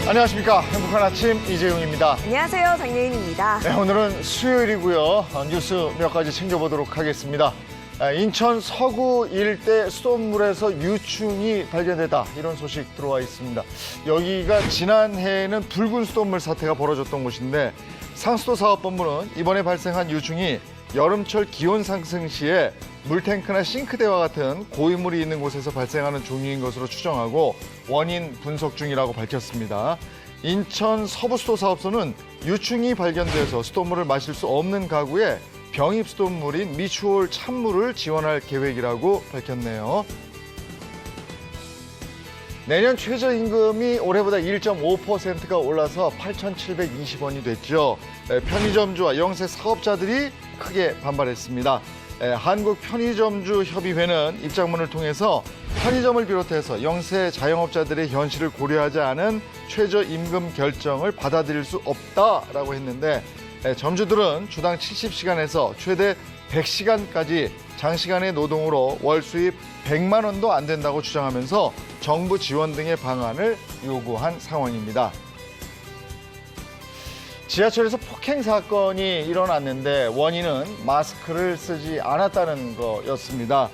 안녕하십니까. 행복한 아침 이재용입니다. 안녕하세요. 장예인입니다. 네, 오늘은 수요일이고요. 뉴스 몇 가지 챙겨보도록 하겠습니다. 인천 서구 일대 수돗물에서 유충이 발견됐다. 이런 소식 들어와 있습니다. 여기가 지난해에는 붉은 수돗물 사태가 벌어졌던 곳인데 상수도사업본부는 이번에 발생한 유충이 여름철 기온 상승 시에 물탱크나 싱크대와 같은 고이물이 있는 곳에서 발생하는 종류인 것으로 추정하고 원인 분석 중이라고 밝혔습니다. 인천 서부수도사업소는 유충이 발견돼서 수돗물을 마실 수 없는 가구에 병입 수돗물인 미추홀 찬물을 지원할 계획이라고 밝혔네요. 내년 최저임금이 올해보다 1.5%가 올라서 8,720원이 됐죠. 편의점주와 영세 사업자들이 크게 반발했습니다. 한국편의점주협의회는 입장문을 통해서 편의점을 비롯해서 영세 자영업자들의 현실을 고려하지 않은 최저임금 결정을 받아들일 수 없다라고 했는데 점주들은 주당 70시간에서 최대 100시간까지 장시간의 노동으로 월 수입 100만 원도 안 된다고 주장하면서 정부 지원 등의 방안을 요구한 상황입니다. 지하철에서 폭행 사건이 일어났는데 원인은 마스크를 쓰지 않았다는 거였습니다.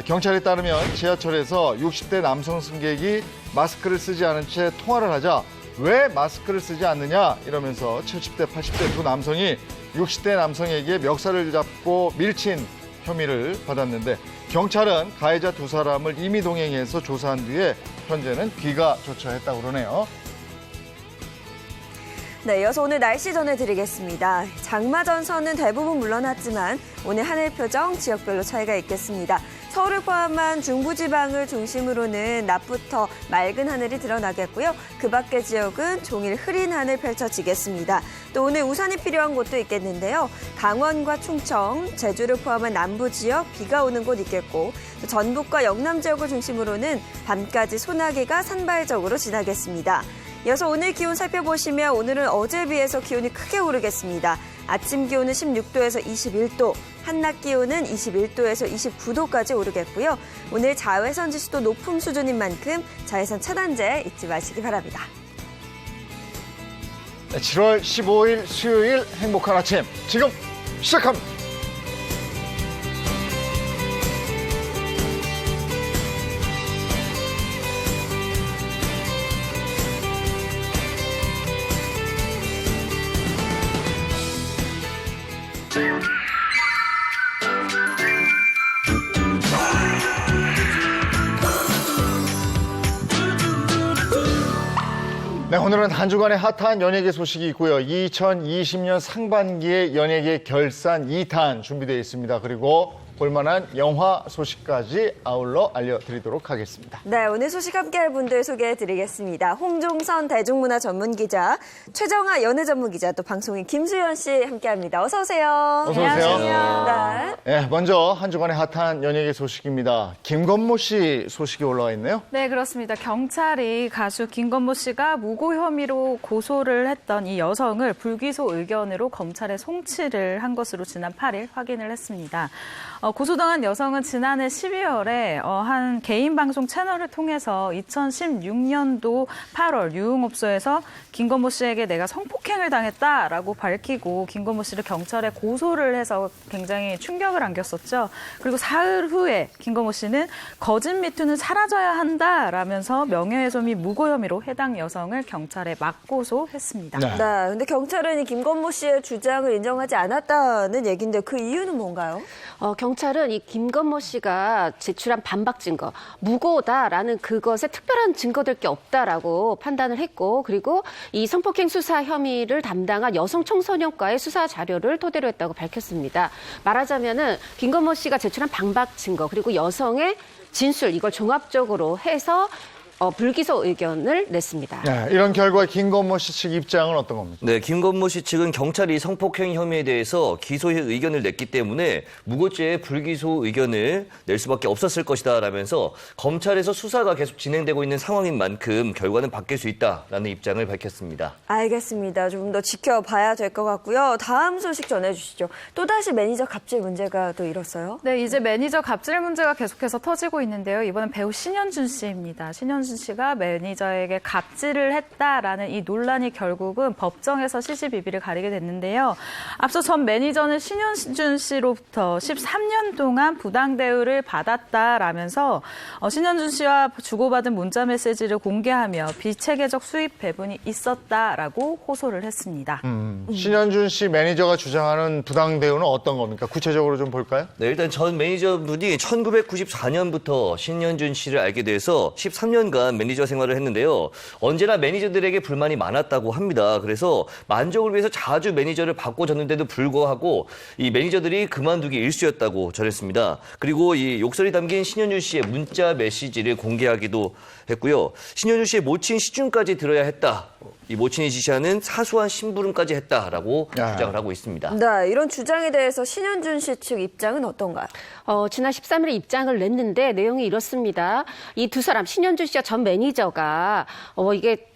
경찰에 따르면 지하철에서 60대 남성 승객이 마스크를 쓰지 않은 채 통화를 하자 왜 마스크를 쓰지 않느냐 이러면서 70대, 80대 두 남성이 60대 남성에게 멱살을 잡고 밀친 혐의를 받았는데 경찰은 가해자 두 사람을 임의 동행해서 조사한 뒤에 현재는 귀가 조처했다고 그러네요. 네, 이어서 오늘 날씨 전해드리겠습니다. 장마 전선은 대부분 물러났지만 오늘 하늘 표정 지역별로 차이가 있겠습니다. 서울을 포함한 중부지방을 중심으로는 낮부터 맑은 하늘이 드러나겠고요. 그 밖의 지역은 종일 흐린 하늘 펼쳐지겠습니다. 또 오늘 우산이 필요한 곳도 있겠는데요. 강원과 충청, 제주를 포함한 남부 지역 비가 오는 곳 있겠고 또 전북과 영남 지역을 중심으로는 밤까지 소나기가 산발적으로 지나겠습니다. 이어서 오늘 기온 살펴보시면 오늘은 어제에 비해서 기온이 크게 오르겠습니다. 아침 기온은 16도에서 21도, 한낮 기온은 21도에서 29도까지 오르겠고요. 오늘 자외선 지수도 높은 수준인 만큼 자외선 차단제 잊지 마시기 바랍니다. 7월 15일 수요일 행복한 아침 지금 시작합니다. 네, 오늘은 한 주간의 핫한 연예계 소식이 있고요. 2020년 상반기의 연예계 결산 2탄 준비되어 있습니다. 그리고 볼만한 영화 소식까지 아울러 알려드리도록 하겠습니다. 네, 오늘 소식 함께할 분들 소개해드리겠습니다. 홍종선 대중문화 전문기자, 최정아 연예전문기자, 또 방송인 김수현 씨 함께합니다. 어서 오세요. 어서 오세요. 안녕하세요. 네, 먼저 한 주간의 핫한 연예계 소식입니다. 김건모 씨 소식이 올라와 있네요. 네, 그렇습니다. 경찰이 가수 김건모 씨가 무고 혐의로 고소를 했던 이 여성을 불기소 의견으로 검찰에 송치를 한 것으로 지난 8일 확인을 했습니다. 고소당한 여성은 지난해 12월에 한 개인 방송 채널을 통해서 2016년도 8월 유흥업소에서 김건모 씨에게 내가 성폭행을 당했다라고 밝히고 김건모 씨를 경찰에 고소를 해서 굉장히 충격을 안겼었죠. 그리고 사흘 후에 김건모 씨는 거짓 미투는 사라져야 한다라면서 명예훼손 및 무고 혐의로 해당 여성을 경찰에 맞고소했습니다. 네, 근데 경찰은 이 김건모 씨의 주장을 인정하지 않았다는 얘기인데 그 이유는 뭔가요? 경찰은 이 김건모 씨가 제출한 반박 증거, 무고다라는 그것에 특별한 증거될 게 없다라고 판단을 했고, 그리고 이 성폭행 수사 혐의를 담당한 여성 청소년과의 수사 자료를 토대로 했다고 밝혔습니다. 말하자면은 김건모 씨가 제출한 반박 증거, 그리고 여성의 진술, 이걸 종합적으로 해서 불기소 의견을 냈습니다. 네, 이런 결과에 김건모 씨 측 입장은 어떤 겁니까? 네, 김건모 씨 측은 경찰이 성폭행 혐의에 대해서 기소 의견을 냈기 때문에 무고죄의 불기소 의견을 낼 수밖에 없었을 것이다 라면서 검찰에서 수사가 계속 진행되고 있는 상황인 만큼 결과는 바뀔 수 있다라는 입장을 밝혔습니다. 알겠습니다. 좀 더 지켜봐야 될 것 같고요. 다음 소식 전해주시죠. 또다시 매니저 갑질 문제가 또 일었어요? 네, 이제 매니저 갑질 문제가 계속해서 터지고 있는데요. 이번엔 배우 신현준 씨입니다. 신현준 씨가 매니저에게 갑질을 했다라는 이 논란이 결국은 법정에서 시시비비를 가리게 됐는데요. 앞서 전 매니저는 신현준 씨로부터 13년 동안 부당 대우를 받았다라면서 신현준 씨와 주고받은 문자 메시지를 공개하며 비체계적 수입 배분이 있었다라고 호소를 했습니다. 신현준 씨 매니저가 주장하는 부당 대우는 어떤 겁니까? 구체적으로 좀 볼까요? 네, 일단 전 매니저분이 1994년부터 신현준 씨를 알게 돼서 13년간 매니저 생활을 했는데요. 언제나 매니저들에게 불만이 많았다고 합니다. 그래서 만족을 위해서 자주 매니저를 바꿔줬는데도 불구하고 이 매니저들이 그만두기 일쑤였다고 전했습니다. 그리고 이 욕설이 담긴 신현준 씨의 문자 메시지를 공개하기도 했고요. 신현준 씨의 모친 시중까지 들어야 했다. 이 모친이 지시하는 사소한 심부름까지 했다라고 주장을 하고 있습니다. 네, 이런 주장에 대해서 신현준 씨 측 입장은 어떤가요? 지난 13일에 입장을 냈는데 내용이 이렇습니다. 이 두 사람, 신현준 씨와 전 매니저가 이게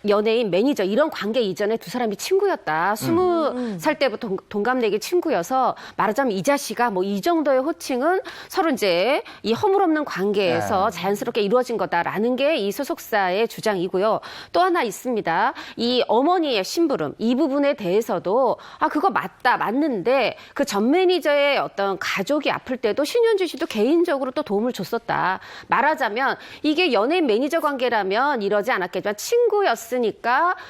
연예인, 매니저 이런 관계 이전에 두 사람이 친구였다. 20살 때부터 동갑내기 친구여서 말하자면 이 자식아 뭐 이 정도의 호칭은 서로 이제 이 허물없는 관계에서 자연스럽게 이루어진 거다라는 게 이 소속사의 주장이고요. 또 하나 있습니다. 이 어머니의 심부름 이 부분에 대해서도 그거 맞는데 그 전 매니저의 어떤 가족이 아플 때도 신현준 씨도 개인적으로 또 도움을 줬었다. 말하자면 이게 연예인 매니저 관계라면 이러지 않았겠지만 친구였으니까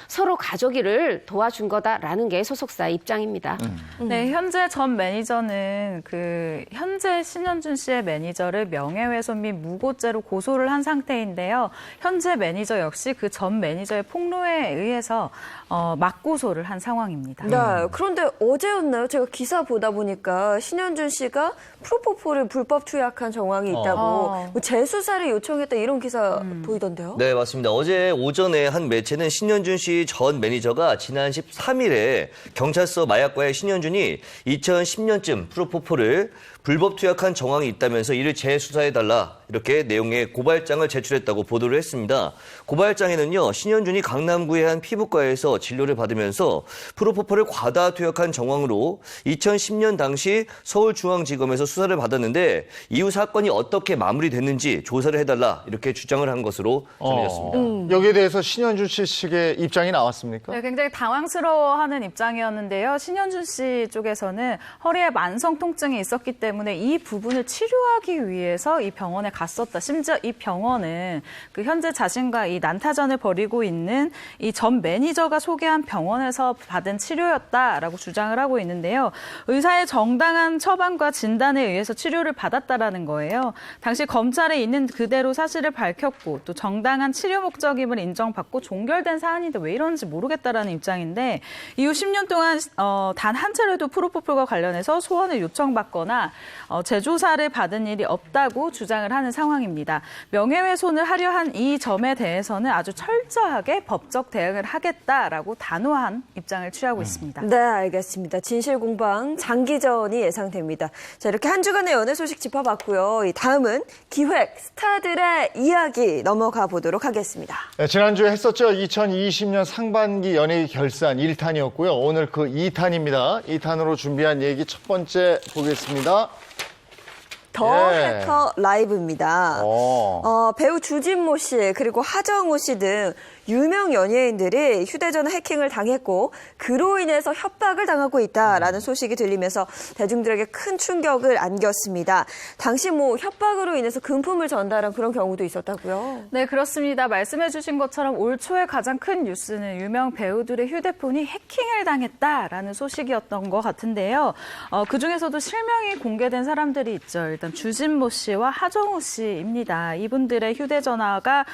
서로 가족일을 도와준 거다라는 게 소속사의 입장입니다. 네, 현재 전 매니저는 현재 신현준 씨의 매니저를 명예훼손 및 무고죄로 고소를 한 상태인데요. 현재 매니저 역시 그 전 매니저의 폭로에 의해서 맞고소를 한 상황입니다. 네, 그런데 어제였나요? 제가 기사 보다 보니까 신현준 씨가 프로포폴을 불법 투약한 정황이 있다고 뭐 재수사를 요청했다 이런 기사 보이던데요? 네, 맞습니다. 어제 오전에 한 매체는 신현준 씨 전 매니저가 지난 13일에 경찰서 마약과의 신현준이 2010년쯤 프로포폴을 불법 투약한 정황이 있다면서 이를 재수사해달라 이렇게 내용의 고발장을 제출했다고 보도를 했습니다. 고발장에는요. 신현준이 강남구의 한 피부과에서 진료를 받으면서 프로포폴을 과다 투약한 정황으로 2010년 당시 서울중앙지검에서 수사를 받았는데 이후 사건이 어떻게 마무리됐는지 조사를 해달라 이렇게 주장을 한 것으로 전해졌습니다. 여기에 대해서 신현준 씨 측의 입장이 나왔습니까? 네, 굉장히 당황스러워하는 입장이었는데요. 신현준 씨 쪽에서는 허리에 만성 통증이 있었기 때문에 이 부분을 치료하기 위해서 이 병원에 갔었다. 심지어 이 병원은 현재 자신과 이 난타전을 벌이고 있는 이 전 매니저가 소개한 병원에서 받은 치료였다라고 주장을 하고 있는데요. 의사의 정당한 처방과 진단에 의해서 치료를 받았다라는 거예요. 당시 검찰에 있는 그대로 사실을 밝혔고 또 정당한 치료 목적임을 인정받고 종결된 사안인데 왜 이런지 모르겠다라는 입장인데 이후 10년 동안 단 한 차례도 프로포폴과 관련해서 소원을 요청받거나 재조사를 받은 일이 없다고 주장을 하는 상황입니다. 명예훼손을 하려 한 이 점에 대해서는 아주 철저하게 법적 대응을 하겠다라고 단호한 입장을 취하고 있습니다. 네, 알겠습니다. 진실 공방 장기전이 예상됩니다. 자, 이렇게 한 주간의 연예 소식 짚어봤고요. 다음은 기획 스타들의 이야기 넘어가 보도록 하겠습니다. 네, 지난주에 했었죠. 2020년 상반기 연예계 결산 1탄이었고요. 오늘 그 2탄입니다. 2탄으로 준비한 얘기 첫 번째 보겠습니다. 더 해커 라이브입니다. 배우 주진모 씨 그리고 하정우 씨 등 유명 연예인들이 휴대전화 해킹을 당했고 그로 인해서 협박을 당하고 있다라는 소식이 들리면서 대중들에게 큰 충격을 안겼습니다. 당시 협박으로 인해서 금품을 전달한 그런 경우도 있었다고요? 네, 그렇습니다. 말씀해 주신 것처럼 올 초에 가장 큰 뉴스는 유명 배우들의 휴대폰이 해킹을 당했다라는 소식이었던 것 같은데요. 그중에서도 실명이 공개된 사람들이 있죠. 일단 주진모 씨와 하정우 씨입니다. 이분들의 휴대전화가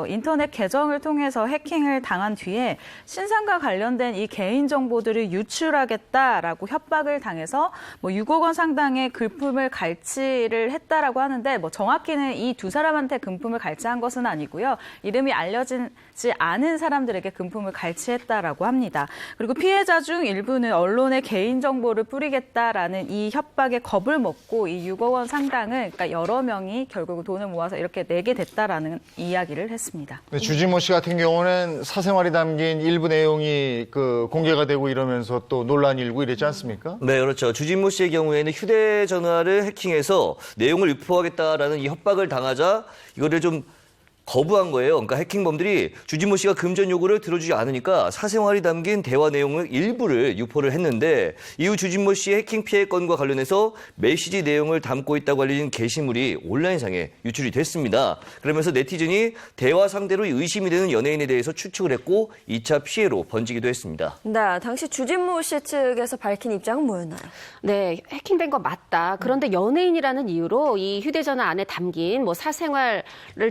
인터넷 계정을 통해서 통해서 해킹을 당한 뒤에 신상과 관련된 이 개인 정보들을 유출하겠다라고 협박을 당해서 뭐 6억 원 상당의 금품을 갈취를 했다라고 하는데 뭐 정확히는 이 두 사람한테 금품을 갈취한 것은 아니고요. 이름이 알려지지 않은 사람들에게 금품을 갈취했다라고 합니다. 그리고 피해자 중 일부는 언론의 개인 정보를 뿌리겠다라는 이 협박에 겁을 먹고 이 6억 원 상당을 그러니까 여러 명이 결국 돈을 모아서 이렇게 내게 됐다라는 이야기를 했습니다. 주진모 씨 같은 경우는 사생활이 담긴 일부 내용이 공개가 되고 이러면서 또 논란이 일고 이랬지 않습니까? 네, 그렇죠. 주진모 씨의 경우에는 휴대전화를 해킹해서 내용을 유포하겠다라는 이 협박을 당하자 이거를 좀 거부한 거예요. 그러니까 해킹범들이 주진모 씨가 금전 요구를 들어주지 않으니까 사생활이 담긴 대화 내용을 일부를 유포를 했는데 이후 주진모 씨의 해킹 피해 건과 관련해서 메시지 내용을 담고 있다고 알려진 게시물이 온라인상에 유출이 됐습니다. 그러면서 네티즌이 대화 상대로 의심이 되는 연예인에 대해서 추측을 했고 2차 피해로 번지기도 했습니다. 네, 당시 주진모 씨 측에서 밝힌 입장은 뭐였나요? 네, 해킹된 거 맞다. 그런데 연예인이라는 이유로 이 휴대전화 안에 담긴 뭐 사생활을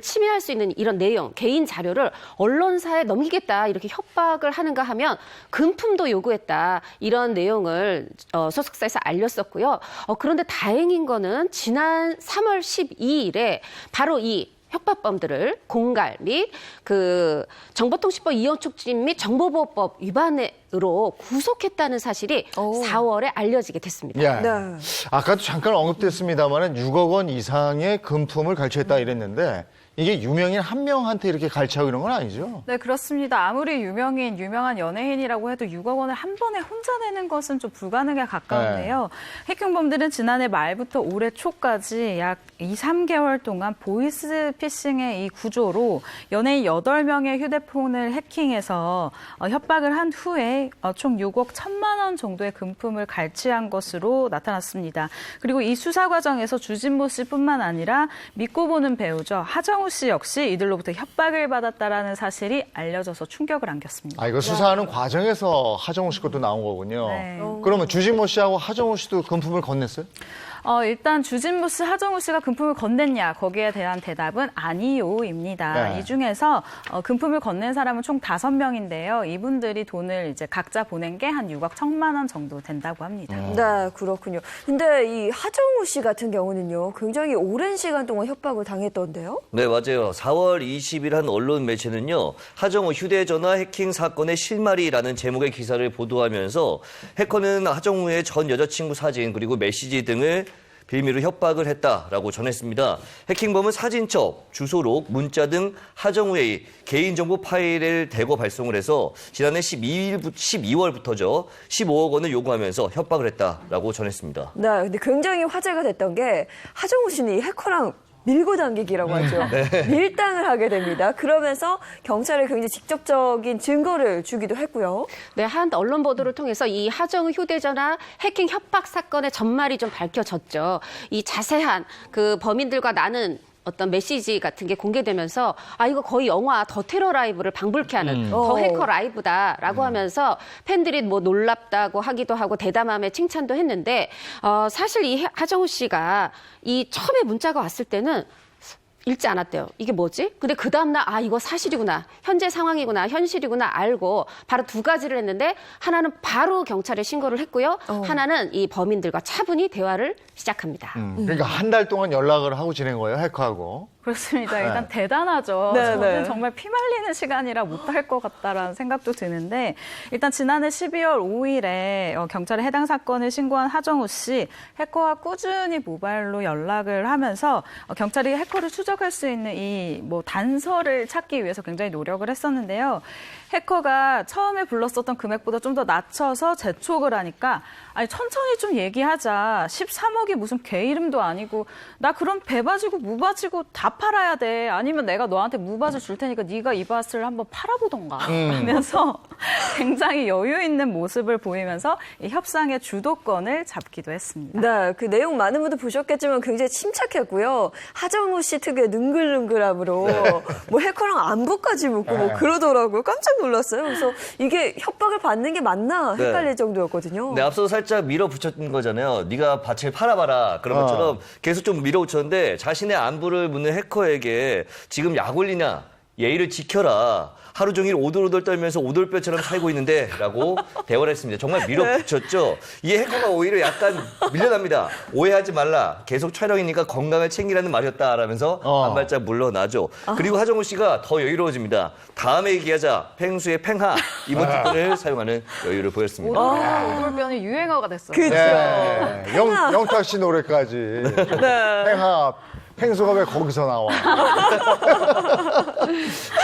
침해할 수 있는 이런 내용, 개인 자료를 언론사에 넘기겠다 이렇게 협박을 하는가 하면 금품도 요구했다 이런 내용을 소속사에서 알렸었고요. 그런데 다행인 거는 지난 3월 12일에 바로 이 협박범들을 공갈 및 정보통신법 이용 촉진 및 정보보호법 위반으로 구속했다는 사실이 4월에 알려지게 됐습니다. 예. 네. 아까도 잠깐 언급됐습니다만 6억 원 이상의 금품을 갈취했다 이랬는데 이게 유명인 한 명한테 이렇게 갈취하고 이런 건 아니죠? 네, 그렇습니다. 아무리 유명한 연예인이라고 해도 6억 원을 한 번에 혼자 내는 것은 좀 불가능에 가까운데요. 해킹범들은 지난해 말부터 올해 초까지 약 2-3개월 동안 보이스피싱의 이 구조로 연예인 8명의 휴대폰을 해킹해서 협박을 한 후에 총 6억 1천만 원 정도의 금품을 갈취한 것으로 나타났습니다. 그리고 이 수사 과정에서 주진모 씨뿐만 아니라 믿고 보는 배우죠. 하정우 씨 역시 이들로부터 협박을 받았다라는 사실이 알려져서 충격을 안겼습니다. 이거 수사하는 과정에서 하정우 씨 것도 나온 거군요. 네. 그러면 주진모 씨하고 하정우 씨도 금품을 건넸어요? 일단 주진모 씨, 하정우 씨가 금품을 건넸냐 거기에 대한 대답은 아니요입니다. 네. 이 중에서 금품을 건넨 사람은 총 5명인데요. 이분들이 돈을 이제 각자 보낸 게 한 6억 1천만 원 정도 된다고 합니다. 네, 그렇군요. 근데 이 하정우 씨 같은 경우는요, 굉장히 오랜 시간 동안 협박을 당했던데요? 네, 맞아요. 4월 20일 한 언론 매체는요. 하정우 휴대전화 해킹 사건의 실마리라는 제목의 기사를 보도하면서 해커는 하정우의 전 여자친구 사진 그리고 메시지 등을 빌미로 협박을 했다라고 전했습니다. 해킹범은 사진첩, 주소록, 문자 등 하정우의 개인정보 파일을 대거 발송을 해서 지난해 12월부터죠. 15억 원을 요구하면서 협박을 했다라고 전했습니다. 네, 근데 굉장히 화제가 됐던 게 하정우 씨는 이 해커랑 밀고 당기기라고 하죠. 밀당을 하게 됩니다. 그러면서 경찰에 굉장히 직접적인 증거를 주기도 했고요. 네, 한 언론 보도를 통해서 이 하정우 휴대전화 해킹 협박 사건의 전말이 좀 밝혀졌죠. 이 자세한 범인들과 나는 어떤 메시지 같은 게 공개되면서 이거 거의 영화 더 테러 라이브를 방불케 하는 더 해커 라이브다라고 하면서 팬들이 뭐 놀랍다고 하기도 하고 대담함에 칭찬도 했는데 사실 이 하정우 씨가 이 처음에 문자가 왔을 때는 읽지 않았대요. 이게 뭐지? 근데 그 다음날 이거 사실이구나. 현재 상황이구나. 현실이구나 알고 바로 2가지를 했는데 하나는 바로 경찰에 신고를 했고요. 하나는 이 범인들과 차분히 대화를 시작합니다. 그러니까 한 달 동안 연락을 하고 지낸 거예요, 해커하고. 그렇습니다. 일단 대단하죠. 네, 저는 네. 정말 피말리는 시간이라 못할 것 같다라는 생각도 드는데 일단 지난해 12월 5일에 경찰에 해당 사건을 신고한 하정우 씨 해커와 꾸준히 모바일로 연락을 하면서 경찰이 해커를 추적할 수 있는 이 단서를 찾기 위해서 굉장히 노력을 했었는데요. 해커가 처음에 불렀었던 금액보다 좀 더 낮춰서 재촉을 하니까 천천히 좀 얘기하자. 13억이 무슨 개 이름도 아니고 나 그럼 배 봐지고 무 봐지고 다 팔아야 돼. 아니면 내가 너한테 무밭을 줄 테니까 네가 이 밭을 한번 팔아보던가 하면서 굉장히 여유 있는 모습을 보이면서 이 협상의 주도권을 잡기도 했습니다. 네, 그 내용 많은 분들 보셨겠지만 굉장히 침착했고요. 하정우 씨 특유의 능글능글함으로 뭐 해커랑 안부까지 묻고 뭐 그러더라고요. 깜짝 놀랐어요. 그래서 이게 협박을 받는 게 맞나 헷갈릴 정도였거든요. 네, 앞서 살짝 밀어붙였던 거잖아요. 네가 밭을 팔아봐라. 그런 것처럼 계속 좀 밀어붙였는데 자신의 안부를 묻는 해커에게 지금 약 올리냐, 예의를 지켜라. 하루 종일 오돌오돌 떨면서 오돌뼈처럼 살고 있는데 라고 대화를 했습니다. 정말 밀어붙였죠. 이 해커가 오히려 약간 밀려납니다. 오해하지 말라. 계속 촬영이니까 건강을 챙기라는 말이었다라면서 한 발짝 물러나죠. 그리고 하정우 씨가 더 여유로워집니다. 다음에 얘기하자. 팽수의 팽하 이모티콘을 사용하는 여유를 보였습니다. 오돌뼈는 유행어가 됐어요. 네. 영탁 씨 노래까지. 행하, 팽수가 왜 거기서 나와?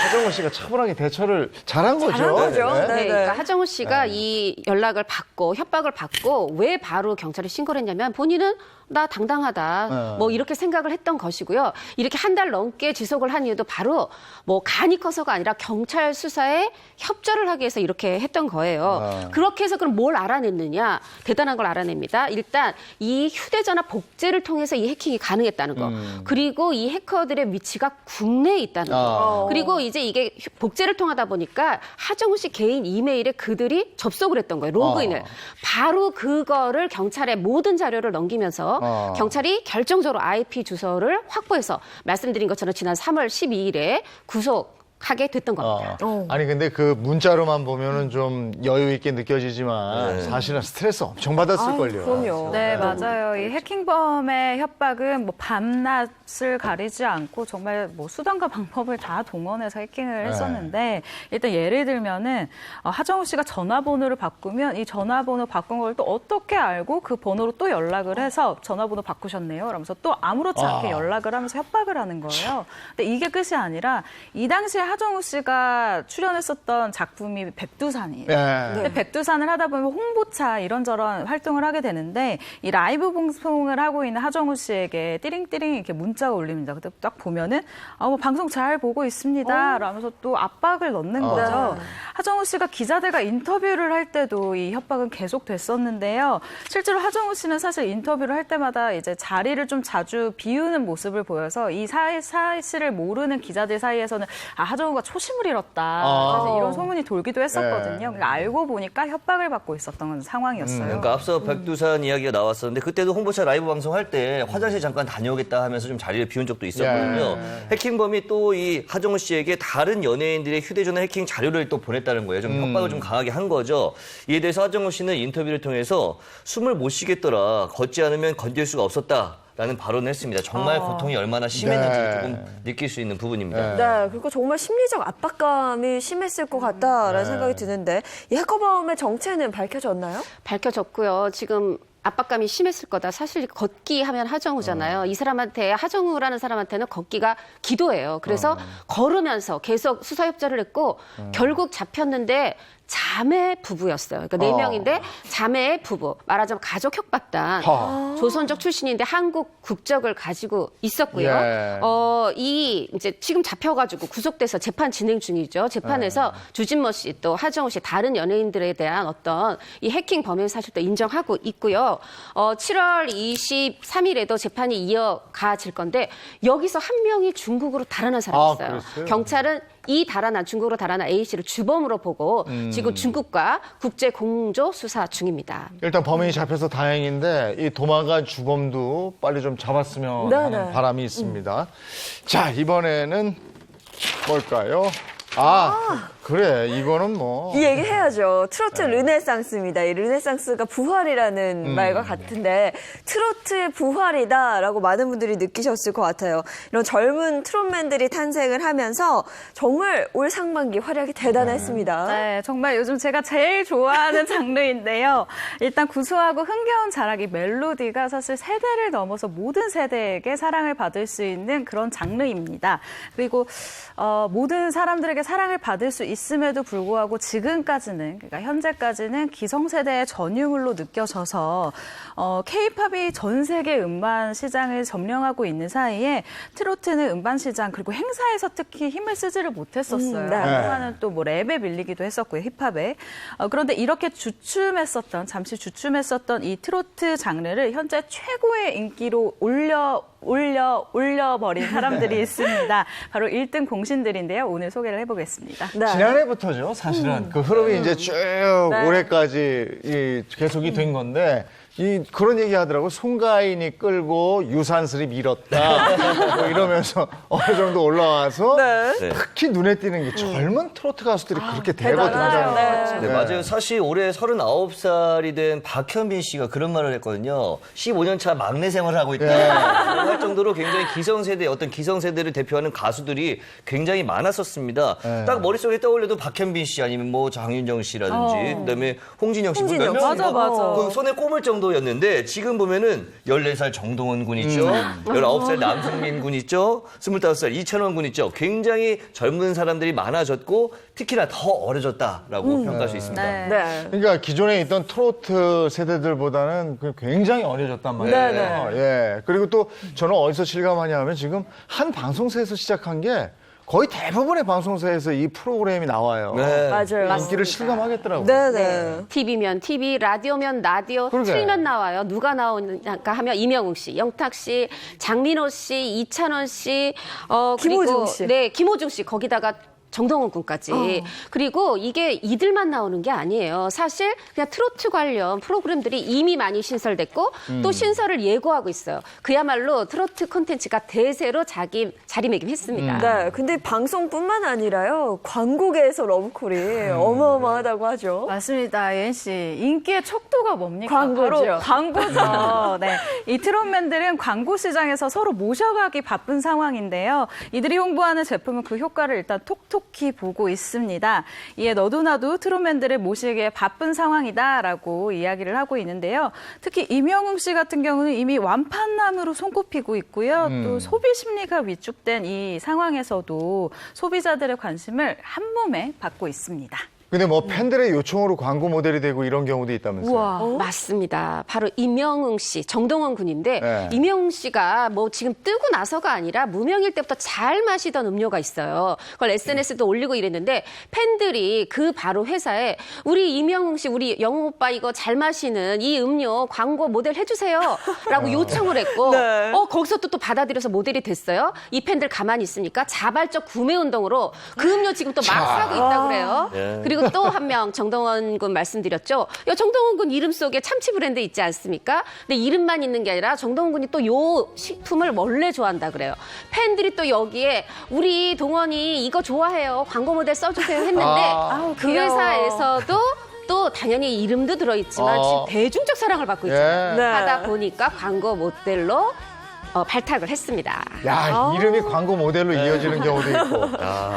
하정우 씨가 차분하게 대처를 잘한 거죠. 잘한 거죠. 네. 네. 그러니까 하정우 씨가 이 연락을 받고 협박을 받고 왜 바로 경찰에 신고를 했냐면 본인은 나 당당하다 뭐 이렇게 생각을 했던 것이고요. 이렇게 한 달 넘게 지속을 한 이유도 바로 뭐 간이 커서가 아니라 경찰 수사에 협조를 하기 위해서 이렇게 했던 거예요. 그렇게 해서 그럼 뭘 알아냈느냐? 대단한 걸 알아냅니다. 일단 이 휴대전화 복제를 통해서 이 해킹이 가능했다는 거. 그리고 이 해커들의 위치가 국내에 있다는 거. 그리고 이제 이게 복제를 통하다 보니까 하정우 씨 개인 이메일에 그들이 접속을 했던 거예요. 로그인을. 바로 그거를 경찰에 모든 자료를 넘기면서 경찰이 결정적으로 IP 주소를 확보해서 말씀드린 것처럼 지난 3월 12일에 구속하게 됐던 겁니다. 아니 근데 그 문자로만 보면은 좀 여유 있게 느껴지지만 사실은 스트레스 엄청 받았을걸요. 그럼요. 네, 맞아요. 이 해킹범의 협박은 뭐 밤낮을 가리지 않고 정말 뭐 수단과 방법을 다 동원해서 해킹을 했었는데 일단 예를 들면은 하정우 씨가 전화번호를 바꾸면 이 전화번호 바꾼 걸 또 어떻게 알고 그 번호로 또 연락을 해서 전화번호 바꾸셨네요. 그러면서 또 아무렇지 않게 연락을 하면서 협박을 하는 거예요. 근데 이게 끝이 아니라 이 당시에 하정우 씨가 출연했었던 작품이 백두산이에요. 근데 백두산을 하다 보면 홍보차 이런저런 활동을 하게 되는데 이 라이브 방송을 하고 있는 하정우 씨에게 띠링띠링 이렇게 문자가 울립니다. 그때 딱 보면은 뭐 방송 잘 보고 있습니다. 라면서 또 압박을 넣는 거죠. 하정우 씨가 기자들과 인터뷰를 할 때도 이 협박은 계속 됐었는데요. 실제로 하정우 씨는 사실 인터뷰를 할 때마다 이제 자리를 좀 자주 비우는 모습을 보여서 이 사실을 모르는 기자들 사이에서는 하정우가 초심을 잃었다. 사실 이런 소문이 돌기도 했었거든요. 그러니까 알고 보니까 협박을 받고 있었던 상황이었어요. 그러니까 앞서 백두산 이야기가 나왔었는데 그때도 홍보차 라이브 방송할 때 화장실 잠깐 다녀오겠다 하면서 좀 자리를 비운 적도 있었거든요. 해킹범이 또 이 하정우 씨에게 다른 연예인들의 휴대전화 해킹 자료를 또 보냈다는 거예요. 좀 협박을 좀 강하게 한 거죠. 이에 대해서 하정우 씨는 인터뷰를 통해서 숨을 못 쉬겠더라. 걷지 않으면 건질 수가 없었다. 라는 발언을 했습니다. 정말 고통이 얼마나 심했는지 조금 느낄 수 있는 부분입니다. 네, 그리고 정말 심리적 압박감이 심했을 것 같다라는 생각이 드는데 이 해커범의 정체는 밝혀졌나요? 밝혀졌고요. 지금 압박감이 심했을 거다. 사실 걷기 하면 하정우잖아요. 이 사람한테 하정우라는 사람한테는 걷기가 기도예요. 그래서 걸으면서 계속 수사 협조를 했고 결국 잡혔는데 자매 부부였어요. 그러니까 4명인데 자매 부부. 말하자면 가족 협박단. 조선족 출신인데 한국 국적을 가지고 있었고요. 이 이제 지금 잡혀가지고 구속돼서 재판 진행 중이죠. 재판에서 주진모 씨 또 하정우 씨 다른 연예인들에 대한 어떤 이 해킹 범행 사실도 인정하고 있고요. 7월 23일에도 재판이 이어가질 건데 여기서 한 명이 중국으로 달아난 사람이 있어요. 경찰은 이 중국으로 달아난 A 씨를 주범으로 보고 지금 중국과 국제 공조 수사 중입니다. 일단 범인이 잡혀서 다행인데 이 도망간 주범도 빨리 좀 잡았으면 하는 바람이 있습니다. 자, 이번에는 뭘까요? 그래. 이거는 뭐. 이 얘기 해야죠. 트로트 르네상스입니다. 이 르네상스가 부활이라는 말과 같은데 트로트의 부활이다라고 많은 분들이 느끼셨을 것 같아요. 이런 젊은 트롯맨들이 탄생을 하면서 정말 올 상반기 활약이 대단했습니다. 네, 정말 요즘 제가 제일 좋아하는 장르인데요. 일단 구수하고 흥겨운 자락이 멜로디가 사실 세대를 넘어서 모든 세대에게 사랑을 받을 수 있는 그런 장르입니다. 그리고 모든 사람들에게 사랑을 받을 수 있음에도 불구하고 지금까지는 그러니까 현재까지는 기성세대의 전유물로 느껴져서 K-팝이 전 세계 음반 시장을 점령하고 있는 사이에 트로트는 음반 시장 그리고 행사에서 특히 힘을 쓰지를 못했었어요. 그동안은 또 뭐 랩에 밀리기도 했었고요, 힙합에. 그런데 이렇게 잠시 주춤했었던 이 트로트 장르를 현재 최고의 인기로 올려버린 사람들이 있습니다. 바로 1등 공신들인데요. 오늘 소개를 해보겠습니다. 지난해부터죠, 사실은. 그 흐름이 이제 쭉 올해까지 계속이 된 건데 그런 얘기 하더라고. 송가인이 끌고 유산슬이 밀었다. 뭐 이러면서 어느 정도 올라와서 네. 특히 눈에 띄는 게 젊은 트로트 가수들이 그렇게 되거든요. 대단하죠. 네, 맞아요. 사실 올해 39살이 된 박현빈 씨가 그런 말을 했거든요. 15년 차 막내 생활을 하고 있다. 할 정도로 굉장히 기성세대, 어떤 기성세대를 대표하는 가수들이 굉장히 많았었습니다. 네. 딱 머릿속에 떠올려도 박현빈 씨 아니면 뭐 장윤정 씨라든지 그다음에 홍진영 씨. 홍진영 씨. 맞아, 맞아. 그 손에 꼽을 정도였는데 지금 보면은 14살 정동원 군 있죠. 19살 남승민 군 있죠. 25살 이찬원 군 있죠. 굉장히 젊은 사람들이 많아졌고 특히나 더 어려졌다라고 평가할 수 있습니다. 네. 네. 그러니까 기존에 있던 트로트 세대들보다는 굉장히 어려졌단 말이에요. 예. 그리고 또 저는 어디서 실감하냐 하면 지금 한 방송사에서 시작한 게 거의 대부분의 방송사에서 이 프로그램이 나와요. 네. 맞아요. 인기를 실감하겠더라고요. 네네. TV면 TV, 라디오면 라디오, 그러게. 틀면 나와요. 누가 나오는가 하면 이명웅 씨, 영탁 씨, 장민호 씨, 이찬원 씨, 김호중 그리고 씨. 네, 김호중 씨 거기다가 정동원 군까지. 그리고 이게 이들만 나오는 게 아니에요. 사실 그냥 트로트 관련 프로그램들이 이미 많이 신설됐고 또 신설을 예고하고 있어요. 그야말로 트로트 콘텐츠가 대세로 자리매김했습니다. 네, 근데 방송뿐만 아니라요. 광고계에서 러브콜이 어마어마하다고 하죠. 맞습니다, 예은 씨. 인기의 척도가 뭡니까? 광고죠. 바로 광고죠. 네. 이 트롯맨들은 광고 시장에서 서로 모셔가기 바쁜 상황인데요. 이들이 홍보하는 제품은 그 효과를 일단 톡톡히 보고 있습니다. 이에 너도나도 트롯맨들을 모시기에 바쁜 상황이다라고 이야기를 하고 있는데요. 특히 이명웅 씨 같은 경우는 이미 완판남으로 손꼽히고 있고요. 또 소비 심리가 위축된 이 상황에서도 소비자들의 관심을 한 몸에 받고 있습니다. 근데 뭐 팬들의 요청으로 광고 모델이 되고 이런 경우도 있다면서요. 맞습니다. 바로 이명웅 씨, 정동원 군인데 네. 이명웅 씨가 뭐 지금 뜨고 나서가 아니라 무명일 때부터 잘 마시던 음료가 있어요. 그걸 SNS에도 올리고 이랬는데 팬들이 그 바로 회사에 우리 이명웅 씨, 우리 영웅 오빠 이거 잘 마시는 이 음료 광고 모델 해주세요. 라고 요청을 했고 네. 거기서 또 받아들여서 모델이 됐어요. 이 팬들 가만히 있으니까 자발적 구매 운동으로 그 음료 지금 또 막 사고 있다고 그래요. 예. 그리고 또 한 명 정동원 군 말씀드렸죠. 정동원 군 이름 속에 참치 브랜드 있지 않습니까? 근데 이름만 있는 게 아니라 정동원 군이 또 요 식품을 원래 좋아한다 그래요. 팬들이 또 여기에 우리 동원이 이거 좋아해요. 광고 모델 써주세요 했는데 그 귀여워. 회사에서도 또 당연히 이름도 들어있지만 지금 대중적 사랑을 받고 있잖아요. 네. 하다 보니까 광고 모델로 발탁을 했습니다. 야, 이름이 광고 모델로 이어지는 경우도 있고.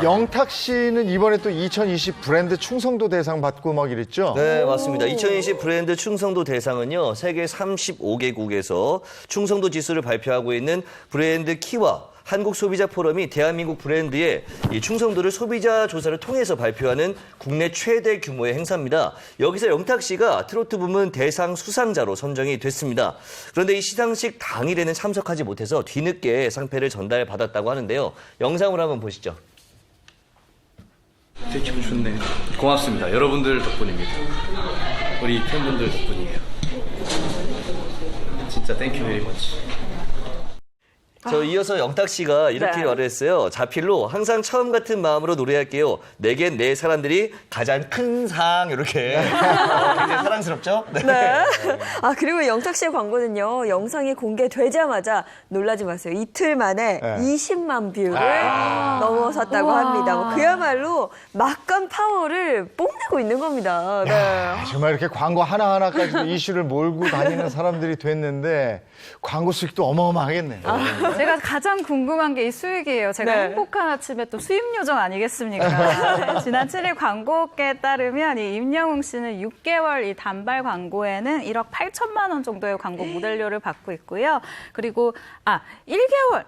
영탁 씨는 이번에 또 2020 브랜드 충성도 대상 받고 막 이랬죠? 네, 맞습니다. 2020 브랜드 충성도 대상은요, 세계 35개국에서 충성도 지수를 발표하고 있는 브랜드 키와 한국 소비자 포럼이 대한민국 브랜드의 이 충성도를 소비자 조사를 통해서 발표하는 국내 최대 규모의 행사입니다. 여기서 영탁 씨가 트로트 부문 대상 수상자로 선정이 됐습니다. 그런데 이 시상식 당일에는 참석하지 못해서 뒤늦게 상패를 전달받았다고 하는데요. 영상으로 한번 보시죠. 되게 기분 좋네요. 고맙습니다. 여러분들 덕분입니다. 우리 팬분들 덕분이에요. 진짜 땡큐 베리 머치. 저 이어서 영탁 씨가 이렇게 네. 말을 했어요. 자필로 항상 처음 같은 마음으로 노래할게요. 내겐 내 사람들이 가장 큰 상 이렇게 굉장히 사랑스럽죠? 네. 네. 그리고 영탁 씨의 광고는요, 영상이 공개되자마자 놀라지 마세요. 이틀 만에 네. 20만 뷰를 넘어섰다고 합니다. 뭐 그야말로 막간 파워를 뽐내고 있는 겁니다. 네. 정말 이렇게 광고 하나하나까지도 이슈를 몰고 다니는 사람들이 됐는데 광고 수익도 어마어마하겠네요. 제가 가장 궁금한 게 이 수익이에요. 제가 네. 행복한 아침에 또 수입 요정 아니겠습니까? 네, 지난 7일 광고업계에 따르면 이 임영웅 씨는 6개월 이 단발 광고에는 1억 8천만 원 정도의 광고 모델료를 받고 있고요. 그리고 3개월.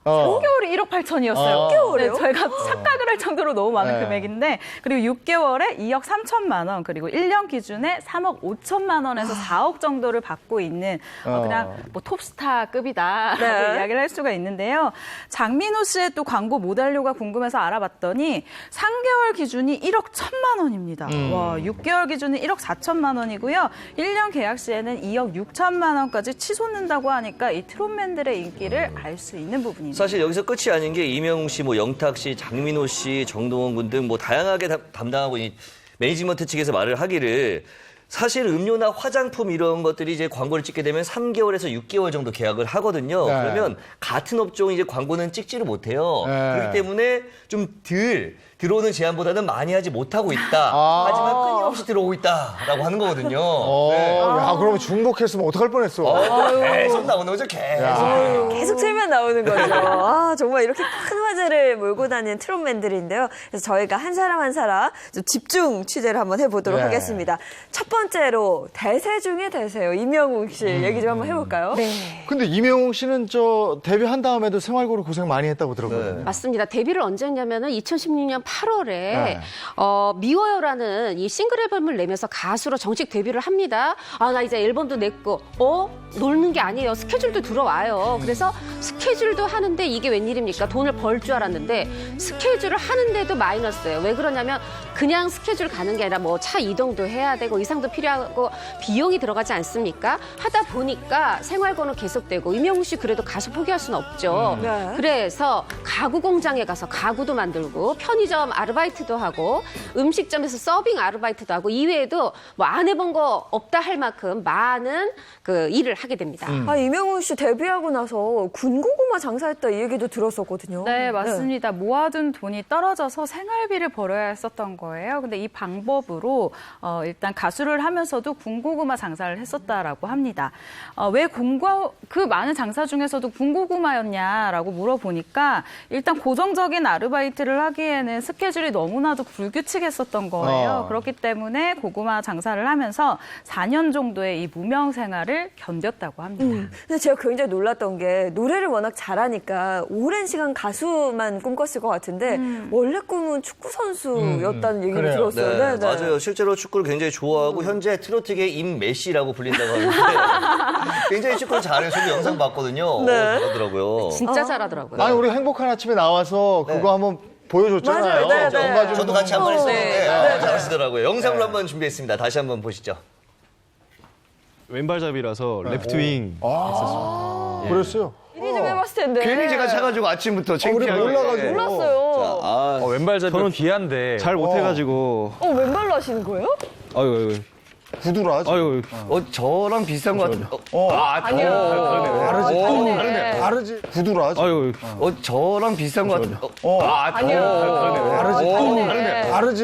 3개월이 1억 8천이었어요. 6개월이요? 네, 저희가 착각을 할 정도로 너무 많은 금액인데, 그리고 6개월에 2억 3천만 원, 그리고 1년 기준에 3억 5천만 원에서 4억 정도를 받고 있는 그냥 뭐 톱스타급이다라고 네. 이야기를 할 수가 있는데요. 장민호 씨의 또 광고 모델료가 궁금해서 알아봤더니 3개월 기준이 1억 1천만 원입니다. 와, 6개월 기준이 1억 4천만 원이고요. 1년 계약 시에는 2억 6천만 원까지 치솟는다고 하니까 이 트롯맨들의 인기를 알 수 있는 부분입니다. 사실 여기서 끝이 아닌 게 이명웅 씨, 뭐 영탁 씨, 장민호 씨, 정동원 군 등 뭐 다양하게 담당하고 있는 매니지먼트 측에서 말을 하기를 사실 음료나 화장품 이런 것들이 이제 광고를 찍게 되면 3개월에서 6개월 정도 계약을 하거든요. 네. 그러면 같은 업종이 이제 광고는 찍지를 못해요. 네. 그렇기 때문에 좀 덜 들어오는 제한보다는 많이 하지 못하고 있다. 아. 하지만 끊임없이 들어오고 있다라고 하는 거거든요. 네. 야, 그러면 중복했으면 어떡할 뻔했어. 계속 나오는 거죠, 계속. 계속 틀면 나오는 거죠. 아, 정말 이렇게 큰 화제를 몰고 다니는 트롯맨들인데요. 그래서 저희가 한 사람 한 사람 좀 집중 취재를 한번 해보도록 네. 하겠습니다. 첫 번째로 대세 중에 대세요. 임영웅 씨 얘기 좀 한번 해볼까요? 네. 근데 임영웅 씨는 저 데뷔한 다음에도 생활고로 고생 많이 했다고 들었거든요. 맞습니다. 데뷔를 언제 했냐면은 2016년 8월에 네. 미워요라는 이 싱글 앨범을 내면서 가수로 정식 데뷔를 합니다. 아, 나 이제 앨범도 냈고, 놀는 게 아니에요. 스케줄도 들어와요. 그래서 스케줄도 하는데 이게 웬일입니까? 돈을 벌 줄 알았는데 스케줄을 하는데도 마이너스예요. 왜 그러냐면 그냥 스케줄 가는 게 아니라 뭐 차 이동도 해야 되고 의상도 필요하고 비용이 들어가지 않습니까? 하다 보니까 생활고는 계속되고 임영웅 씨 그래도 가수 포기할 수는 없죠. 네. 그래서 가구 공장에 가서 가구도 만들고 편의점 아르바이트도 하고 음식점에서 서빙 아르바이트도 하고 이외에도 뭐 안 해본 거 없다 할 만큼 많은 그 일을 하게 됩니다. 아, 임영웅 씨 데뷔하고 나서 군고구마 장사했다 이 얘기도 들었었거든요. 네, 맞습니다. 모아둔 돈이 떨어져서 생활비를 벌어야 했었던 거예요. 근데 이 방법으로 일단 가수를 하면서도 군고구마 장사를 했었다라고 합니다. 왜 그 많은 장사 중에서도 군고구마였냐라고 물어보니까 일단 고정적인 아르바이트를 하기에는 스케줄이 너무나도 불규칙했었던 거예요. 그렇기 때문에 고구마 장사를 하면서 4년 정도의 이 무명 생활을 견뎠다고 합니다. 근데 제가 굉장히 놀랐던 게 노래를 워낙 잘하니까 오랜 시간 가수만 꿈꿨을 것 같은데 원래 꿈은 축구 선수였다는 얘기를 그래요. 들었어요. 네, 맞아요. 실제로 축구를 굉장히 좋아하고 현재 트로트계의 임메시라고 불린다고 하는데 굉장히 축구를 잘해서 저도 영상 봤거든요. 네. 잘하더라고요. 진짜 잘하더라고요. 아니, 우리 행복한 아침에 나와서 그거 한번 보여줬잖아요. 맞아요. 네, 네. 온 가족이 저도 같이 한번 했었는데 네. 잘하시더라고요. 영상으로 한번 준비했습니다. 다시 한번 보시죠. 왼발잡이라서 레프트 윙 그랬어요. 미리 좀 해봤을 텐데. 괜히 제가 차가지고 아침부터 우리 창피하게. 몰라가지고. 몰랐어요. 왼발잡이가 귀한데 잘 못해가지고 왼발로 하시는 거예요? 아유 구두라. 저랑 비슷한 것 같은데. 다르지. 다르지. 구두라. 아유 저랑 비슷한 것 같은데. 다르지.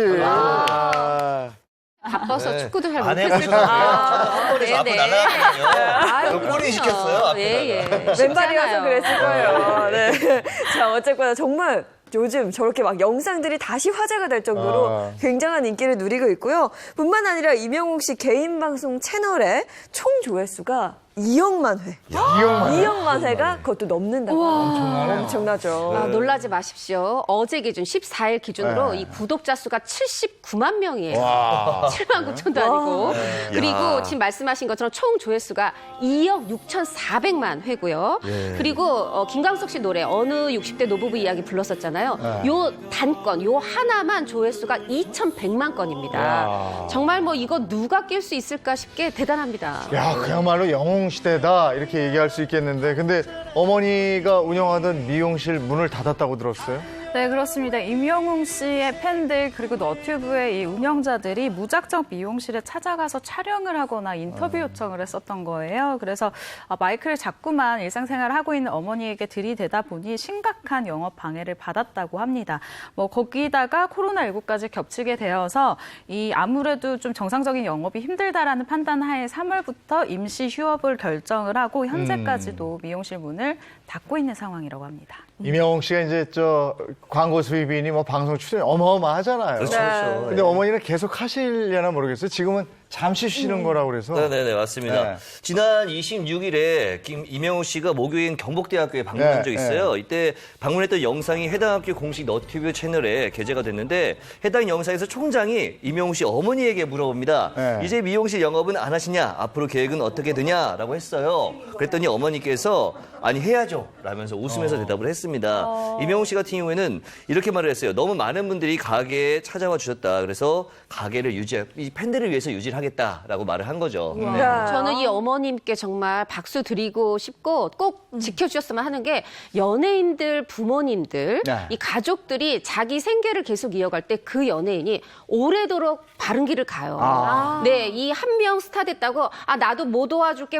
바빠서 축구도 잘 안 못했을 해보셔서 거예요. 한 번에서 앞으로 날아갔거든요. 아유, 꼬리 그럼요. 시켰어요, 앞에다가. 예. 왼발이어서 그랬을 거예요. 네. 자, 어쨌거나 정말 요즘 저렇게 막 영상들이 다시 화제가 될 정도로 굉장한 인기를 누리고 있고요. 뿐만 아니라 임영웅 씨 개인 방송 채널의 총 조회수가 2억만 회. 2억만 회가 그것도 넘는다고. 엄청나죠. 아, 놀라지 마십시오. 어제 기준 14일 기준으로 이 구독자 수가 79만 명이에요. 7만 9천도 아니고. 그리고 지금 말씀하신 것처럼 총 조회수가 2억 6,400만 회고요. 그리고 김광석 씨 노래 어느 60대 노부부 이야기 불렀었잖아요. 요 단건, 요 하나만 조회수가 2,100만 건입니다. 정말 뭐 이거 누가 낄 수 있을까 싶게 대단합니다. 야, 그야말로 영웅 시대다 이렇게 얘기할 수 있겠는데, 근데 어머니가 운영하던 미용실 문을 닫았다고 들었어요? 네, 그렇습니다. 임영웅 씨의 팬들 그리고 너튜브의 이 운영자들이 무작정 미용실에 찾아가서 촬영을 하거나 인터뷰 요청을 했었던 거예요. 그래서 마이크를 잡고만 일상생활을 하고 있는 어머니에게 들이대다 보니 심각한 영업 방해를 받았다고 합니다. 뭐 거기다가 코로나19까지 겹치게 되어서 이 아무래도 좀 정상적인 영업이 힘들다라는 판단 하에 3월부터 임시 휴업을 결정을 하고 현재까지도 미용실 문을 닫고 있는 상황이라고 합니다. 임영웅 씨가 이제 저 광고 수입이니 뭐 방송 출연이 어마어마하잖아요. 그렇죠. 근데 어머니는 계속 하시려나 모르겠어요. 지금은 잠시 쉬는 거라고 그래서. 네네네, 맞습니다. 네. 지난 26일에 임영웅 씨가 목요일 경복대학교에 방문한 적이 있어요. 이때 방문했던 영상이 해당 학교 공식 너튜브 채널에 게재가 됐는데 해당 영상에서 총장이 임영웅 씨 어머니에게 물어봅니다. 네. 이제 미용실 영업은 안 하시냐? 앞으로 계획은 어떻게 되냐라고 했어요. 그랬더니 어머니께서 아니 해야죠 라면서 웃으면서 대답을 했습니다. 임영웅 씨 같은 경우에는 이렇게 말을 했어요. 너무 많은 분들이 가게에 찾아와 주셨다. 그래서 가게를 이 팬들을 위해서 유지를 하겠다. 하겠다라고 말을 한 거죠. 네. 저는 이 어머님께 정말 박수 드리고 싶고 꼭 지켜주셨으면 하는 게 연예인들, 부모님들, 네. 이 가족들이 자기 생계를 계속 이어갈 때 그 연예인이 오래도록 바른 길을 가요. 네, 이 한 명 스타 됐다고 나도 뭐 도와줄게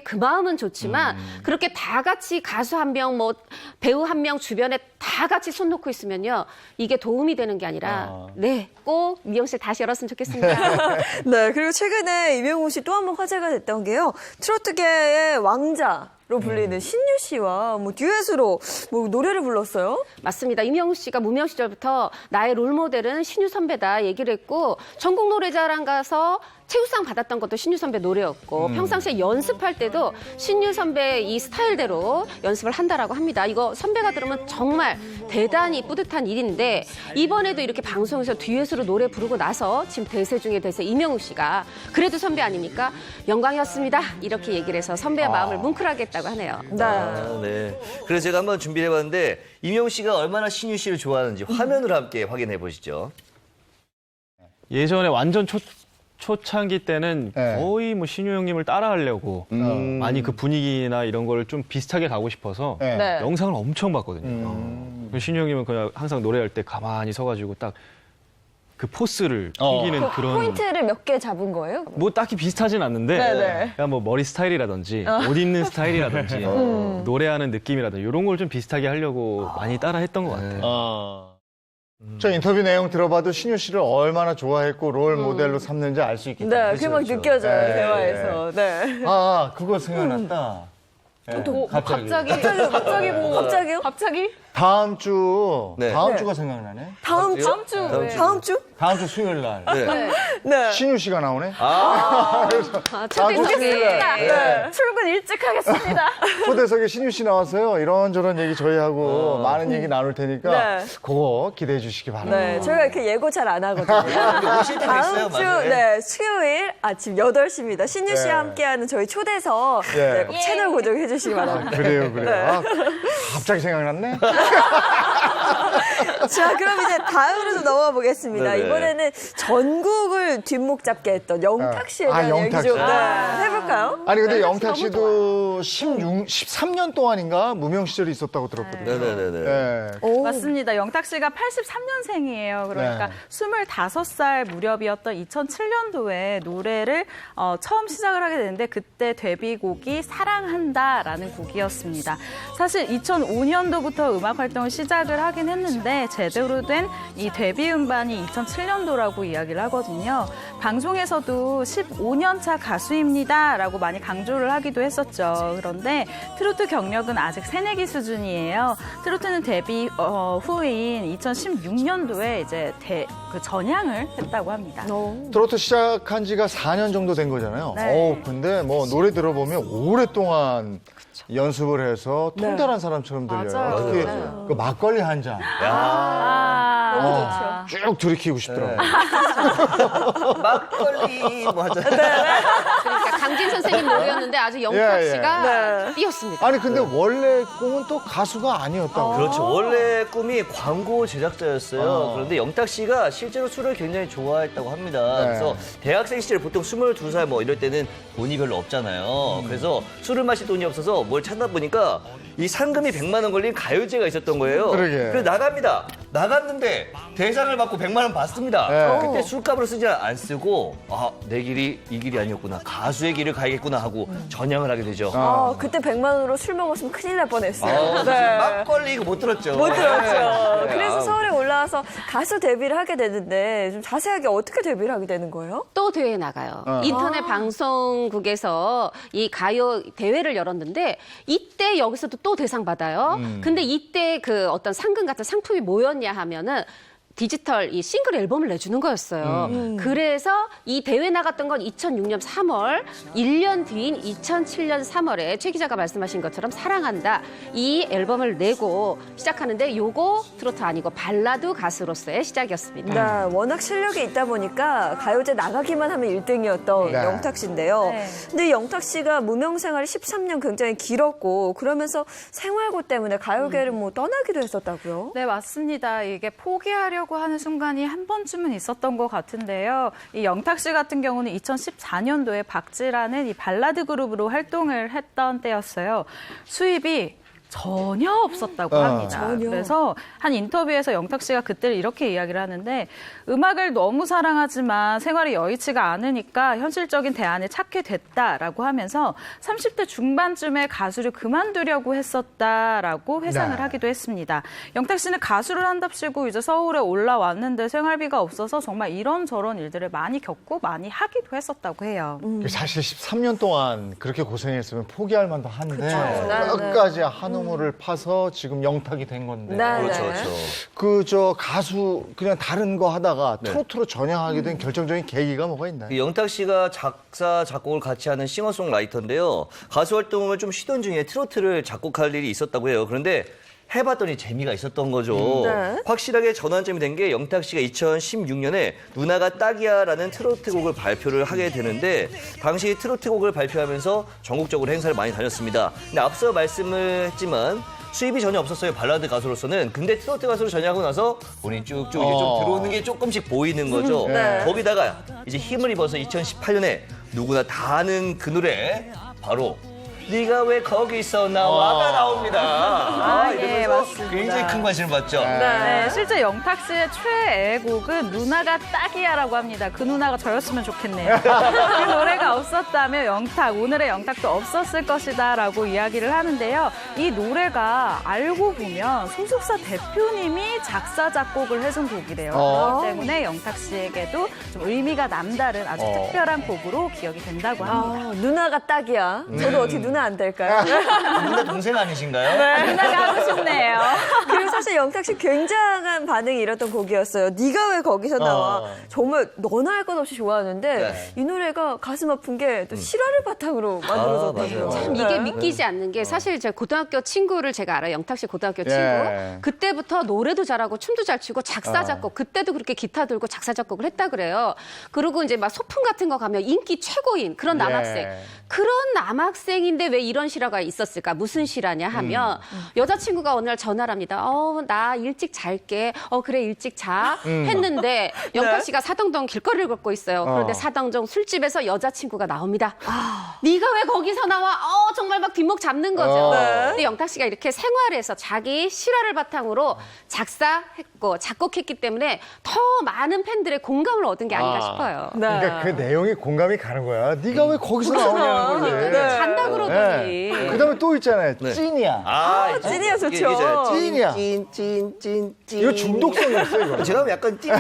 그 마음은 좋지만 그렇게 다 같이 가수 한 명, 뭐 배우 한 명 주변에 다 같이 손 놓고 있으면요 이게 도움이 되는 게 아니라 네, 꼭 미용실 다시 열었으면 좋겠습니다. 네, 그리고 최근에 이명웅 씨 또 한 번 화제가 됐던 게요. 트로트계의 왕자로 불리는 신유 씨와 뭐 듀엣으로 뭐 노래를 불렀어요. 맞습니다. 이명웅 씨가 무명 시절부터 나의 롤모델은 신유 선배다 얘기를 했고 전국 노래자랑 가서 최우상 받았던 것도 신유 선배 노래였고 평상시에 연습할 때도 신유 선배의 이 스타일대로 연습을 한다라고 합니다. 이거 선배가 들으면 정말 대단히 뿌듯한 일인데 이번에도 이렇게 방송에서 듀엣으로 노래 부르고 나서 지금 대세 중에 대세 이명웅 씨가 그래도 선배 아닙니까? 영광이었습니다. 이렇게 얘기를 해서 선배의 마음을 뭉클하게 했다고 하네요. 네. 그래서 제가 한번 준비를 해봤는데 이명웅 씨가 얼마나 신유 씨를 좋아하는지 화면으로 함께 확인해 보시죠. 예전에 완전 초창기 때는 네. 거의 뭐 신유 형님을 따라하려고 많이 그 분위기나 이런 걸 좀 비슷하게 가고 싶어서 네. 네. 영상을 엄청 봤거든요. 신유 형님은 그냥 항상 노래할 때 가만히 서가지고 딱 그 포스를 숨기는 그런 포인트를 몇 개 잡은 거예요? 뭐 딱히 비슷하진 않는데 네네. 그냥 뭐 머리 스타일이라든지 옷 입는 스타일이라든지 노래하는 느낌이라든지 이런 걸 좀 비슷하게 하려고 많이 따라했던 것 같아요. 저 인터뷰 내용 들어봐도 신유 씨를 얼마나 좋아했고 롤 모델로 삼는지 알 수 있겠다. 네, 그게 막 느껴져요, 네. 대화에서. 네. 그거 생각났다. 네, 갑자기. 갑자기요? 갑자기? 다음 주, 네. 다음 네. 주가 생각나네. 다음 주? 다음 주? 다음 주 수요일 날. 네. 네. 신유 씨가 나오네. 초대석에 네. 출근 일찍 하겠습니다. 초대석에 신유 씨 나왔어요. 이런저런 얘기 저희하고 많은 얘기 나눌 테니까 네. 그거 기대해 주시기 바랍니다. 네, 저희가 이렇게 예고 잘 안 하거든요. 오실 때도 있어요, 다음 주, 맞아요. 네, 수요일 아침 8시입니다. 신유 씨와 네. 함께하는 저희 초대석 예. 네, 꼭 채널 고정해 주시기 바랍니다. 그래요. 네. 갑자기 생각났네. 자, 그럼 이제 다음으로 좀 넘어가 보겠습니다. 네네. 이번에는 전국을 뒷목 잡게 했던 영탁 씨에 대한 얘기 영탁 좀 씨. 해볼까요? 아니 근데 영탁 씨도 13년 동안인가 무명 시절이 있었다고 들었거든요. 네네네네. 네. 오. 맞습니다. 영탁 씨가 83년생이에요. 그러니까 네. 25살 무렵이었던 2007년도에 노래를 처음 시작을 하게 되는데 그때 데뷔곡이 사랑한다라는 곡이었습니다. 사실 2005년도부터 음악 활동을 시작을 하긴 했는데 제대로 된 이 데뷔 음반이 2007년도라고 이야기를 하거든요. 방송에서도 15년 차 가수입니다라고 많이 강조를 하기도 했었죠. 그런데 트로트 경력은 아직 새내기 수준이에요. 트로트는 데뷔 후인 2016년도에 이제 그 전향을 했다고 합니다. 트로트 시작한 지가 4년 정도 된 거잖아요. 네. 근데 뭐 노래 들어보면 오랫동안 연습을 해서 통달한 사람처럼 들려요. 맞아요. 특히 맞아요. 그 막걸리 한 잔. 쭉 들이키고 싶더라고요. 막걸리 뭐 하자. 그러니까 강진 선생님 노래였는데 아주 영탁 예, 예. 씨가 띄었습니다. 아니 근데 원래 꿈은 또 가수가 아니었다고. 그렇죠. 원래 꿈이 광고 제작자였어요. 그런데 영탁 씨가 실제로 술을 굉장히 좋아했다고 합니다. 네. 그래서 대학생 시절 보통 22살 뭐 이럴 때는 돈이 별로 없잖아요. 그래서 술을 마실 돈이 없어서 뭘 찾다 보니까 이 상금이 100만 원 걸린 가요제가 있었던 거예요. 그러게. 그래서 나갑니다. 나갔는데 대상을 받고 100만 원 받습니다. 네. 그때 술값으로 쓰지 안 쓰고 내 길이 이 길이 아니었구나. 가수의 길을 가야겠구나 하고 전향을 하게 되죠. 그때 100만 원으로 술 먹었으면 큰일 날 뻔했어요. 막걸리 이거 못 들었죠. 못 들었죠. 네. 그래서 서울에 올라와서 가수 데뷔를 하게 되는데 좀 자세하게 어떻게 데뷔를 하게 되는 거예요? 또 대회에 나가요. 인터넷 방송국에서 이 가요 대회를 열었는데 이때 여기서도 또 대상 받아요. 근데 이때 그 어떤 상금 같은 상품이 뭐였냐 하면은 디지털 이 싱글 앨범을 내주는 거였어요. 그래서 이 대회 나갔던 건 2006년 3월, 1년 뒤인 2007년 3월에 최 기자가 말씀하신 것처럼 사랑한다 이 앨범을 내고 시작하는데 요거 트로트 아니고 발라드 가수로서의 시작이었습니다. 네, 워낙 실력이 있다 보니까 가요제 나가기만 하면 1등이었던 네. 영탁 씨인데요. 네. 근데 영탁 씨가 무명 생활이 13년 굉장히 길었고 그러면서 생활고 때문에 가요계를 뭐 떠나기도 했었다고요? 네, 맞습니다. 이게 포기하려고 하고 하는 순간이 한 번쯤은 있었던 것 같은데요. 이 영탁 씨 같은 경우는 2014년도에 박지라는 이 발라드 그룹으로 활동을 했던 때였어요. 수입이 전혀 없었다고 합니다. 전혀. 그래서 한 인터뷰에서 영탁 씨가 그때 이렇게 이야기를 하는데 음악을 너무 사랑하지만 생활이 여의치가 않으니까 현실적인 대안을 찾게 됐다라고 하면서 30대 중반쯤에 가수를 그만두려고 했었다라고 회상을 네. 하기도 했습니다. 영탁 씨는 가수를 한답시고 이제 서울에 올라왔는데 생활비가 없어서 정말 이런저런 일들을 많이 겪고 많이 하기도 했었다고 해요. 사실 13년 동안 그렇게 고생했으면 포기할 만도 한데 네, 끝까지 한 우물을 파서 지금 영탁이 된 건데. 네. 그렇죠, 네. 그렇죠. 그 저 가수 그냥 다른 거 하다가 트로트로 전향하게 된 결정적인 계기가 뭐가 있나요? 그 영탁 씨가 작사, 작곡을 같이 하는 싱어송라이터인데요. 가수 활동을 좀 쉬던 중에 트로트를 작곡할 일이 있었다고 해요. 그런데 해봤더니 재미가 있었던 거죠. 네. 확실하게 전환점이 된 게 영탁 씨가 2016년에 누나가 딱이야라는 트로트곡을 발표를 하게 되는데 당시 트로트곡을 발표하면서 전국적으로 행사를 많이 다녔습니다. 근데 앞서 말씀을 했지만 수입이 전혀 없었어요. 발라드 가수로서는. 근데 트로트 가수로 전향하고 나서 돈이 쭉쭉 이제 좀 들어오는 게 조금씩 보이는 거죠. 네. 거기다가 이제 힘을 입어서 2018년에 누구나 다 아는 그 노래 바로 네가 왜 거기서 나와가 나옵니다. 예, 이러면서 맞습니다. 굉장히 큰 관심을 받죠. 네, 실제 영탁 씨의 최애곡은 누나가 딱이야라고 합니다. 그 누나가 저였으면 좋겠네요. 그 노래가 없었다면 영탁, 오늘의 영탁도 없었을 것이다라고 이야기를 하는데요. 이 노래가 알고 보면 소속사 대표님이 작사, 작곡을 해준 곡이래요. 그렇기 때문에 영탁 씨에게도 좀 의미가 남다른 아주 특별한 곡으로 기억이 된다고 합니다. 아, 누나가 딱이야. 저도 어떻게 누나 안 될까요? 누나 동생 아니신가요? 누나가 하고 싶네요. 그리고 사실 영탁 씨 굉장한 반응이 일었던 곡이었어요. 네가 왜 거기서 나와? 정말 너나 할 것 없이 좋아하는데 네. 이 노래가 가슴 아픈 게 또 실화를 바탕으로 만들어졌다고요. 맞아요. 참 이게 믿기지 않는 게 사실 제 고등학교 친구를 제가 알아요. 영탁 씨 고등학교 친구. 예. 그때부터 노래도 잘하고 춤도 잘 추고 작사 작곡 그때도 그렇게 기타 들고 작사 작곡을 했다 그래요. 그리고 이제 막 소풍 같은 거 가면 인기 최고인 그런 남학생. 예. 그런 남학생인데 왜 이런 실화가 있었을까? 무슨 실화냐 하면 여자친구가 어느 날 전화를 합니다. 나 일찍 잘게. 그래 일찍 자. 했는데 영탁 씨가 사당동 길거리를 걷고 있어요. 그런데 사당동 술집에서 여자친구가 나옵니다. 네가 왜 거기서 나와? 정말 막 뒷목 잡는 거죠. 근데 영탁 씨가 이렇게 생활에서 자기 실화를 바탕으로 작사했고 작곡했기 때문에 더 많은 팬들의 공감을 얻은 게 아닌가 싶어요. 네. 그러니까 그 내용이 공감이 가는 거야. 네가 왜 거기서 나오냐는 거지. 잔다 그러더니. 그다음에 또 있잖아요. 네. 찐이야. 찐이야 좋죠. 이게 잘 찐이야. 찐. 이거 중독성이었어 이거. 제가 약간 찐이야.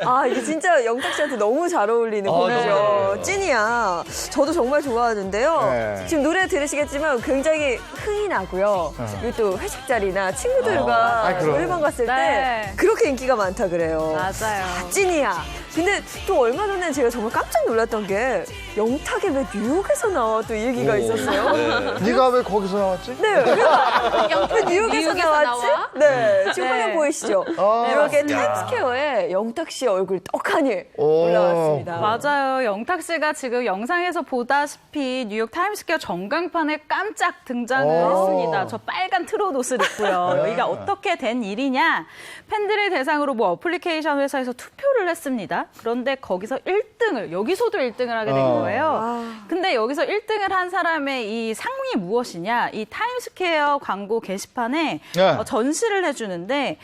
아, 이게 진짜 영탁 씨한테 너무 잘 어울리는 곡이죠. 찐이야. 저도 정말 좋아하는데요. 네. 지금 노래 들으시겠지만 굉장히 흥이 나고요. 그리고 또 회식 자리나 친구들과 그럼. 노래방 갔을 때 네. 그렇게 인기가 많다 그래요. 맞아요. 찐이야. 근데 또 얼마 전에 제가 정말 깜짝 놀랐던 게 영탁이 왜 뉴욕에서 나와 또 이 얘기가 있었어요. 네가 왜 거기서 나왔지? 네. 왜 뉴욕에서 나왔지? 나와? 네. 지금 네. 화면 보이시죠? 뉴욕의 타임스퀘어에 영탁 씨의 얼굴 떡하니 올라왔습니다. 맞아요. 영탁 씨가 지금 영상에서 보다시피 뉴욕 타임스퀘어 전광판에 깜짝 등장을 했습니다. 저 빨간 트롯 옷을 입고요. 여기가 어떻게 된 일이냐? 팬들을 대상으로 뭐 어플리케이션 회사에서 투표를 했습니다. 그런데 거기서 1등을, 여기서도 1등을 하게 된 거예요. 근데 여기서 1등을 한 사람의 이 상이 무엇이냐? 이 타임스퀘어 광고 게시판에 네. 전시를 해주는데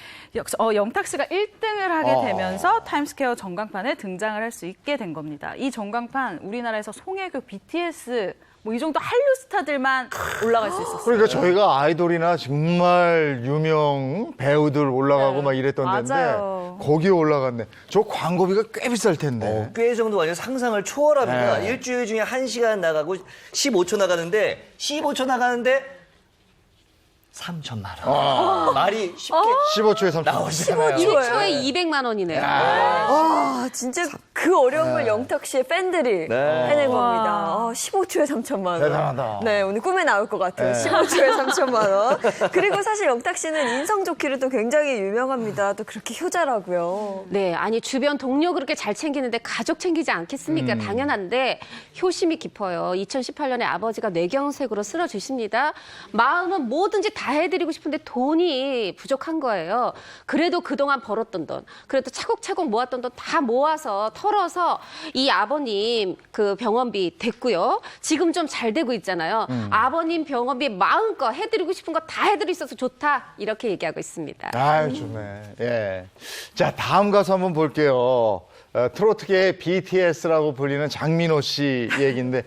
영탁 씨가 1등을 하게 되면서 타임스퀘어 전광판에 등장을 할 수 있게 된 겁니다. 이 전광판 우리나라에서 송혜교, BTS 뭐 이 정도 한류 스타들만 올라갈 수 있었어요. 그러니까 저희가 아이돌이나 정말 유명 배우들 올라가고 막 이랬던 데인데 맞아요. 거기에 올라갔네. 저 광고비가 꽤 비쌀 텐데. 꽤 정도 아니라 상상을 초월합니다. 네. 일주일 중에 1시간 나가고 15초 나가는데 15초 나가는데 3천만 원. 말이 쉽게 15초에 3천. 나오시잖아요. 1초에 200만 원이네요. 아, 진짜 그 어려운 걸 영탁 씨의 팬들이 네. 해낸 겁니다. 15초에 3천만 원. 대단하다. 네, 오늘 꿈에 나올 것 같아요. 15초에 3천만 원. 그리고 사실 영탁 씨는 인성 좋기로 또 굉장히 유명합니다. 또 그렇게 효자라고요. 네, 아니 주변 동료 그렇게 잘 챙기는데 가족 챙기지 않겠습니까? 당연한데 효심이 깊어요. 2018년에 아버지가 뇌경색으로 쓰러지십니다. 마음은 뭐든지 다 해드리고 싶은데 돈이 부족한 거예요. 그래도 그동안 벌었던 돈, 그래도 차곡차곡 모았던 돈 다 모아서 털어서 이 아버님 그 병원비 됐고요. 지금 좀 잘 되고 있잖아요. 아버님 병원비 마음껏 해드리고 싶은 거 다 해드릴 수 있어서 좋다. 이렇게 얘기하고 있습니다. 아유, 좋네. 예. 자, 다음 가수 한번 볼게요. 트로트계의 BTS라고 불리는 장민호 씨 얘기인데,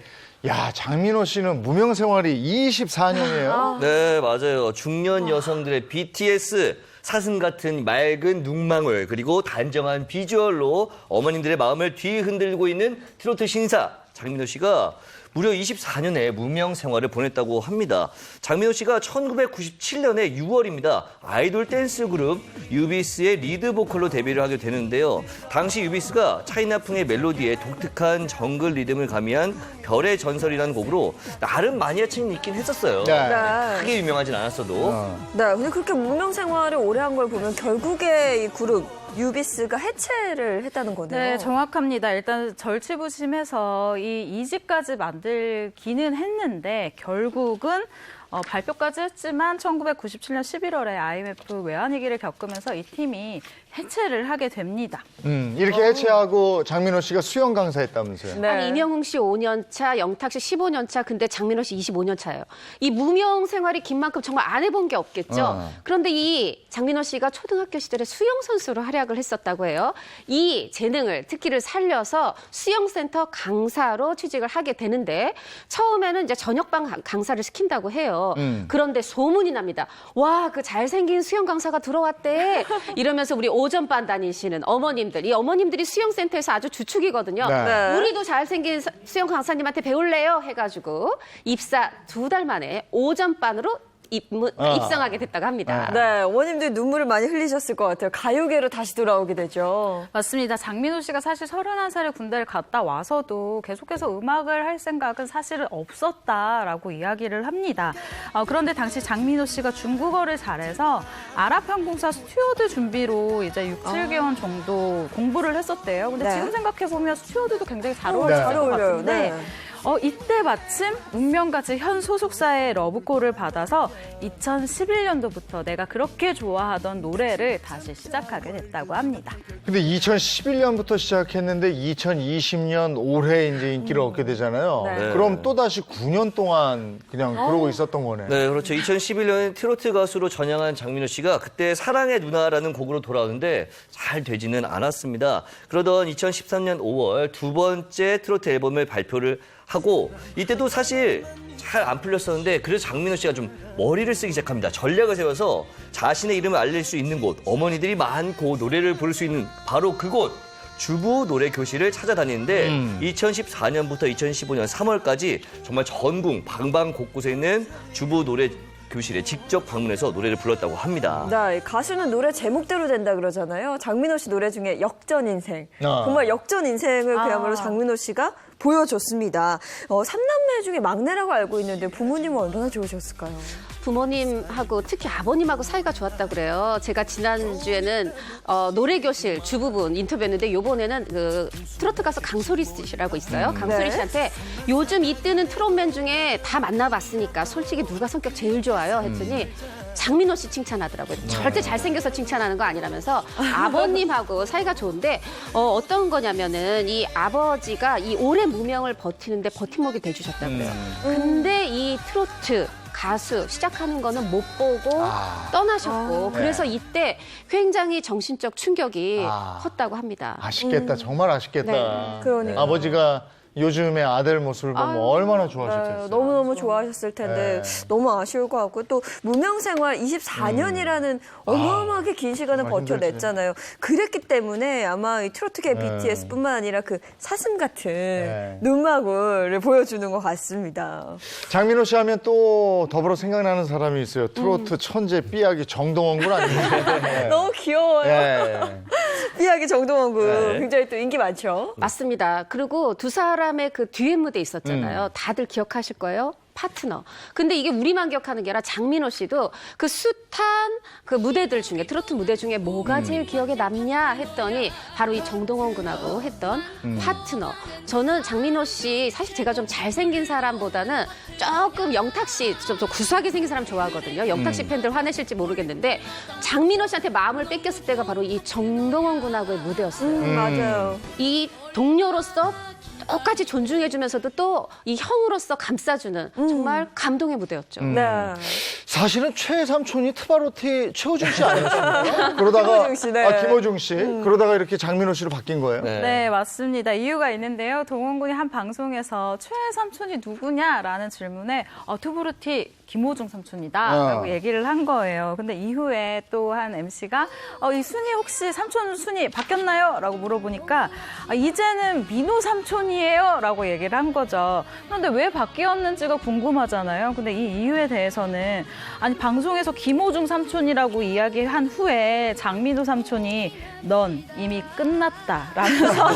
야, 장민호 씨는 무명 생활이 24년이에요. 네, 맞아요. 중년 여성들의 BTS. 사슴 같은 맑은 눈망울 그리고 단정한 비주얼로 어머님들의 마음을 뒤흔들고 있는 트로트 신사 장민호 씨가 무려 24년의 무명 생활을 보냈다고 합니다. 장민호 씨가 1997년에 6월입니다. 아이돌 댄스 그룹 유비스의 리드 보컬로 데뷔를 하게 되는데요. 당시 유비스가 차이나풍의 멜로디에 독특한 정글 리듬을 가미한 별의 전설이라는 곡으로 나름 마니아층이 있긴 했었어요. 네. 크게 유명하진 않았어도. 네, 근데 그렇게 무명 생활을 오래 한 걸 보면 결국에 이 그룹 유비스가 해체를 했다는 거네요. 네, 정확합니다. 일단 절치부심해서 이 2집까지 만들기는 했는데 결국은 발표까지 했지만 1997년 11월에 IMF 외환위기를 겪으면서 이 팀이 해체를 하게 됩니다. 이렇게 해체하고 장민호 씨가 수영 강사했다면서요. 네. 아니, 이명웅 씨 5년 차, 영탁 씨 15년 차, 근데 장민호 씨 25년 차예요. 이 무명 생활이 긴 만큼 정말 안 해본 게 없겠죠. 그런데 이 장민호 씨가 초등학교 시절에 수영 선수로 활약을 했었다고 해요. 이 재능을, 특기를 살려서 수영센터 강사로 취직을 하게 되는데 처음에는 이제 저녁반 강사를 시킨다고 해요. 그런데 소문이 납니다. 와, 그 잘생긴 수영 강사가 들어왔대. 이러면서 우리 오전반 다니시는 어머님들, 이 어머님들이 수영센터에서 아주 주축이거든요. 네. 우리도 잘생긴 수영 강사님한테 배울래요? 해가지고 입사 2달 만에 오전반으로 입성하게 됐다고 합니다. 네, 어머님들 눈물을 많이 흘리셨을 것 같아요. 가요계로 다시 돌아오게 되죠. 맞습니다. 장민호 씨가 사실 31살에 군대를 갔다 와서도 계속해서 음악을 할 생각은 사실은 없었다라고 이야기를 합니다. 그런데 당시 장민호 씨가 중국어를 잘해서 아랍항공사 스튜어드 준비로 이제 6, 7개월 정도 공부를 했었대요. 근데 네. 지금 생각해보면 스튜어드도 굉장히 잘 네. 어울릴 잘 것 어울려요. 같은데 네. 이때 마침 운명같이 현 소속사의 러브콜을 받아서 2011년도부터 내가 그렇게 좋아하던 노래를 다시 시작하게 됐다고 합니다. 근데 2011년부터 시작했는데 2020년 올해 이제 인기를 얻게 되잖아요. 네. 그럼 또다시 9년 동안 그냥 그러고 있었던 거네. 네, 그렇죠. 2011년에 트로트 가수로 전향한 장민호 씨가 그때 사랑의 누나라는 곡으로 돌아오는데 잘 되지는 않았습니다. 그러던 2013년 5월 두 번째 트로트 앨범을 발표를 하고 이때도 사실 잘 안 풀렸었는데 그래서 장민호 씨가 좀 머리를 쓰기 시작합니다. 전략을 세워서 자신의 이름을 알릴 수 있는 곳, 어머니들이 많고 노래를 부를 수 있는 바로 그곳 주부 노래 교실을 찾아다니는데 2014년부터 2015년 3월까지 정말 전국 방방 곳곳에 있는 주부 노래 교실에 직접 방문해서 노래를 불렀다고 합니다. 네, 가수는 노래 제목대로 된다 그러잖아요. 장민호 씨 노래 중에 역전 인생. 정말 역전 인생을 그야말로 장민호 씨가 보여줬습니다. 3남매 중에 막내라고 알고 있는데 부모님은 얼마나 좋으셨을까요? 부모님하고 특히 아버님하고 사이가 좋았다고 그래요. 제가 지난주에는 노래교실 주부분 인터뷰했는데 요번에는 그 트로트 가수 강소리 씨라고 있어요. 강소리 네. 씨한테 요즘 이 뜨는 트롯맨 중에 다 만나봤으니까 솔직히 누가 성격 제일 좋아요? 했더니 장민호 씨 칭찬하더라고요. 절대 잘생겨서 칭찬하는 거 아니라면서 아버님하고 사이가 좋은데 어떤 거냐면은 이 아버지가 이 오래 무명을 버티는데 버팀목이 돼주셨다고요. 근데 이 트로트 가수 시작하는 거는 못 보고 떠나셨고 그래서 이때 굉장히 정신적 충격이 컸다고 합니다. 아쉽겠다. 정말 아쉽겠다. 네, 그러니까요. 아버지가 요즘의 아들 모습을 보면 얼마나 좋아하셨겠어요. 네, 너무너무 좋아하셨을 텐데 네. 너무 아쉬울 것 같고 또 무명 생활 24년이라는 어마어마하게 긴 시간을 정말 버텨냈잖아요. 그랬기 때문에 아마 이 트로트계 BTS뿐만 아니라 그 사슴 같은 눈망울을 보여주는 것 같습니다. 장민호 씨 하면 또 더불어 생각나는 사람이 있어요. 트로트 천재 삐약이 정동원 군 아닙니까? 네. 너무 귀여워요. 예. 이야기 정동원 군 네. 굉장히 또 인기 많죠. 맞습니다. 그리고 두 사람의 그 듀엣 무대 있었잖아요. 다들 기억하실 거예요. 파트너. 근데 이게 우리만 기억하는 게 아니라 장민호 씨도 그 숱한 그 무대들 중에 트로트 무대 중에 뭐가 제일 기억에 남냐 했더니 바로 이 정동원 군하고 했던 파트너. 저는 장민호 씨 사실 제가 좀 잘생긴 사람보다는 조금 영탁 씨 좀 구수하게 생긴 사람 좋아하거든요. 영탁 씨 팬들 화내실지 모르겠는데 장민호 씨한테 마음을 뺏겼을 때가 바로 이 정동원 군하고의 무대였어요. 맞아요. 이 동료로서 똑같이 존중해주면서도 또 이 형으로서 감싸주는 정말 감동의 무대였죠. 네. 사실은 최삼촌이 트바로티 최호중 씨 아니었습니까? 그러다가 김호중 씨, 네. 김호중 씨. 그러다가 이렇게 장민호 씨로 바뀐 거예요. 네, 맞습니다. 이유가 있는데요. 동원 군이 한 방송에서 최삼촌이 누구냐라는 질문에 투브루티 김호중 삼촌이다라고 얘기를 한 거예요. 근데 이후에 또 한 MC가 이 순이 혹시 삼촌 순이 바뀌었나요? 라고 물어보니까 이제는 민호 삼촌이에요 라고 얘기를 한 거죠. 그런데 왜 바뀌었는지가 궁금하잖아요. 근데 이 이유에 대해서는 아니 방송에서 김호중 삼촌이라고 이야기한 후에 장민호 삼촌이 넌 이미 끝났다 라면서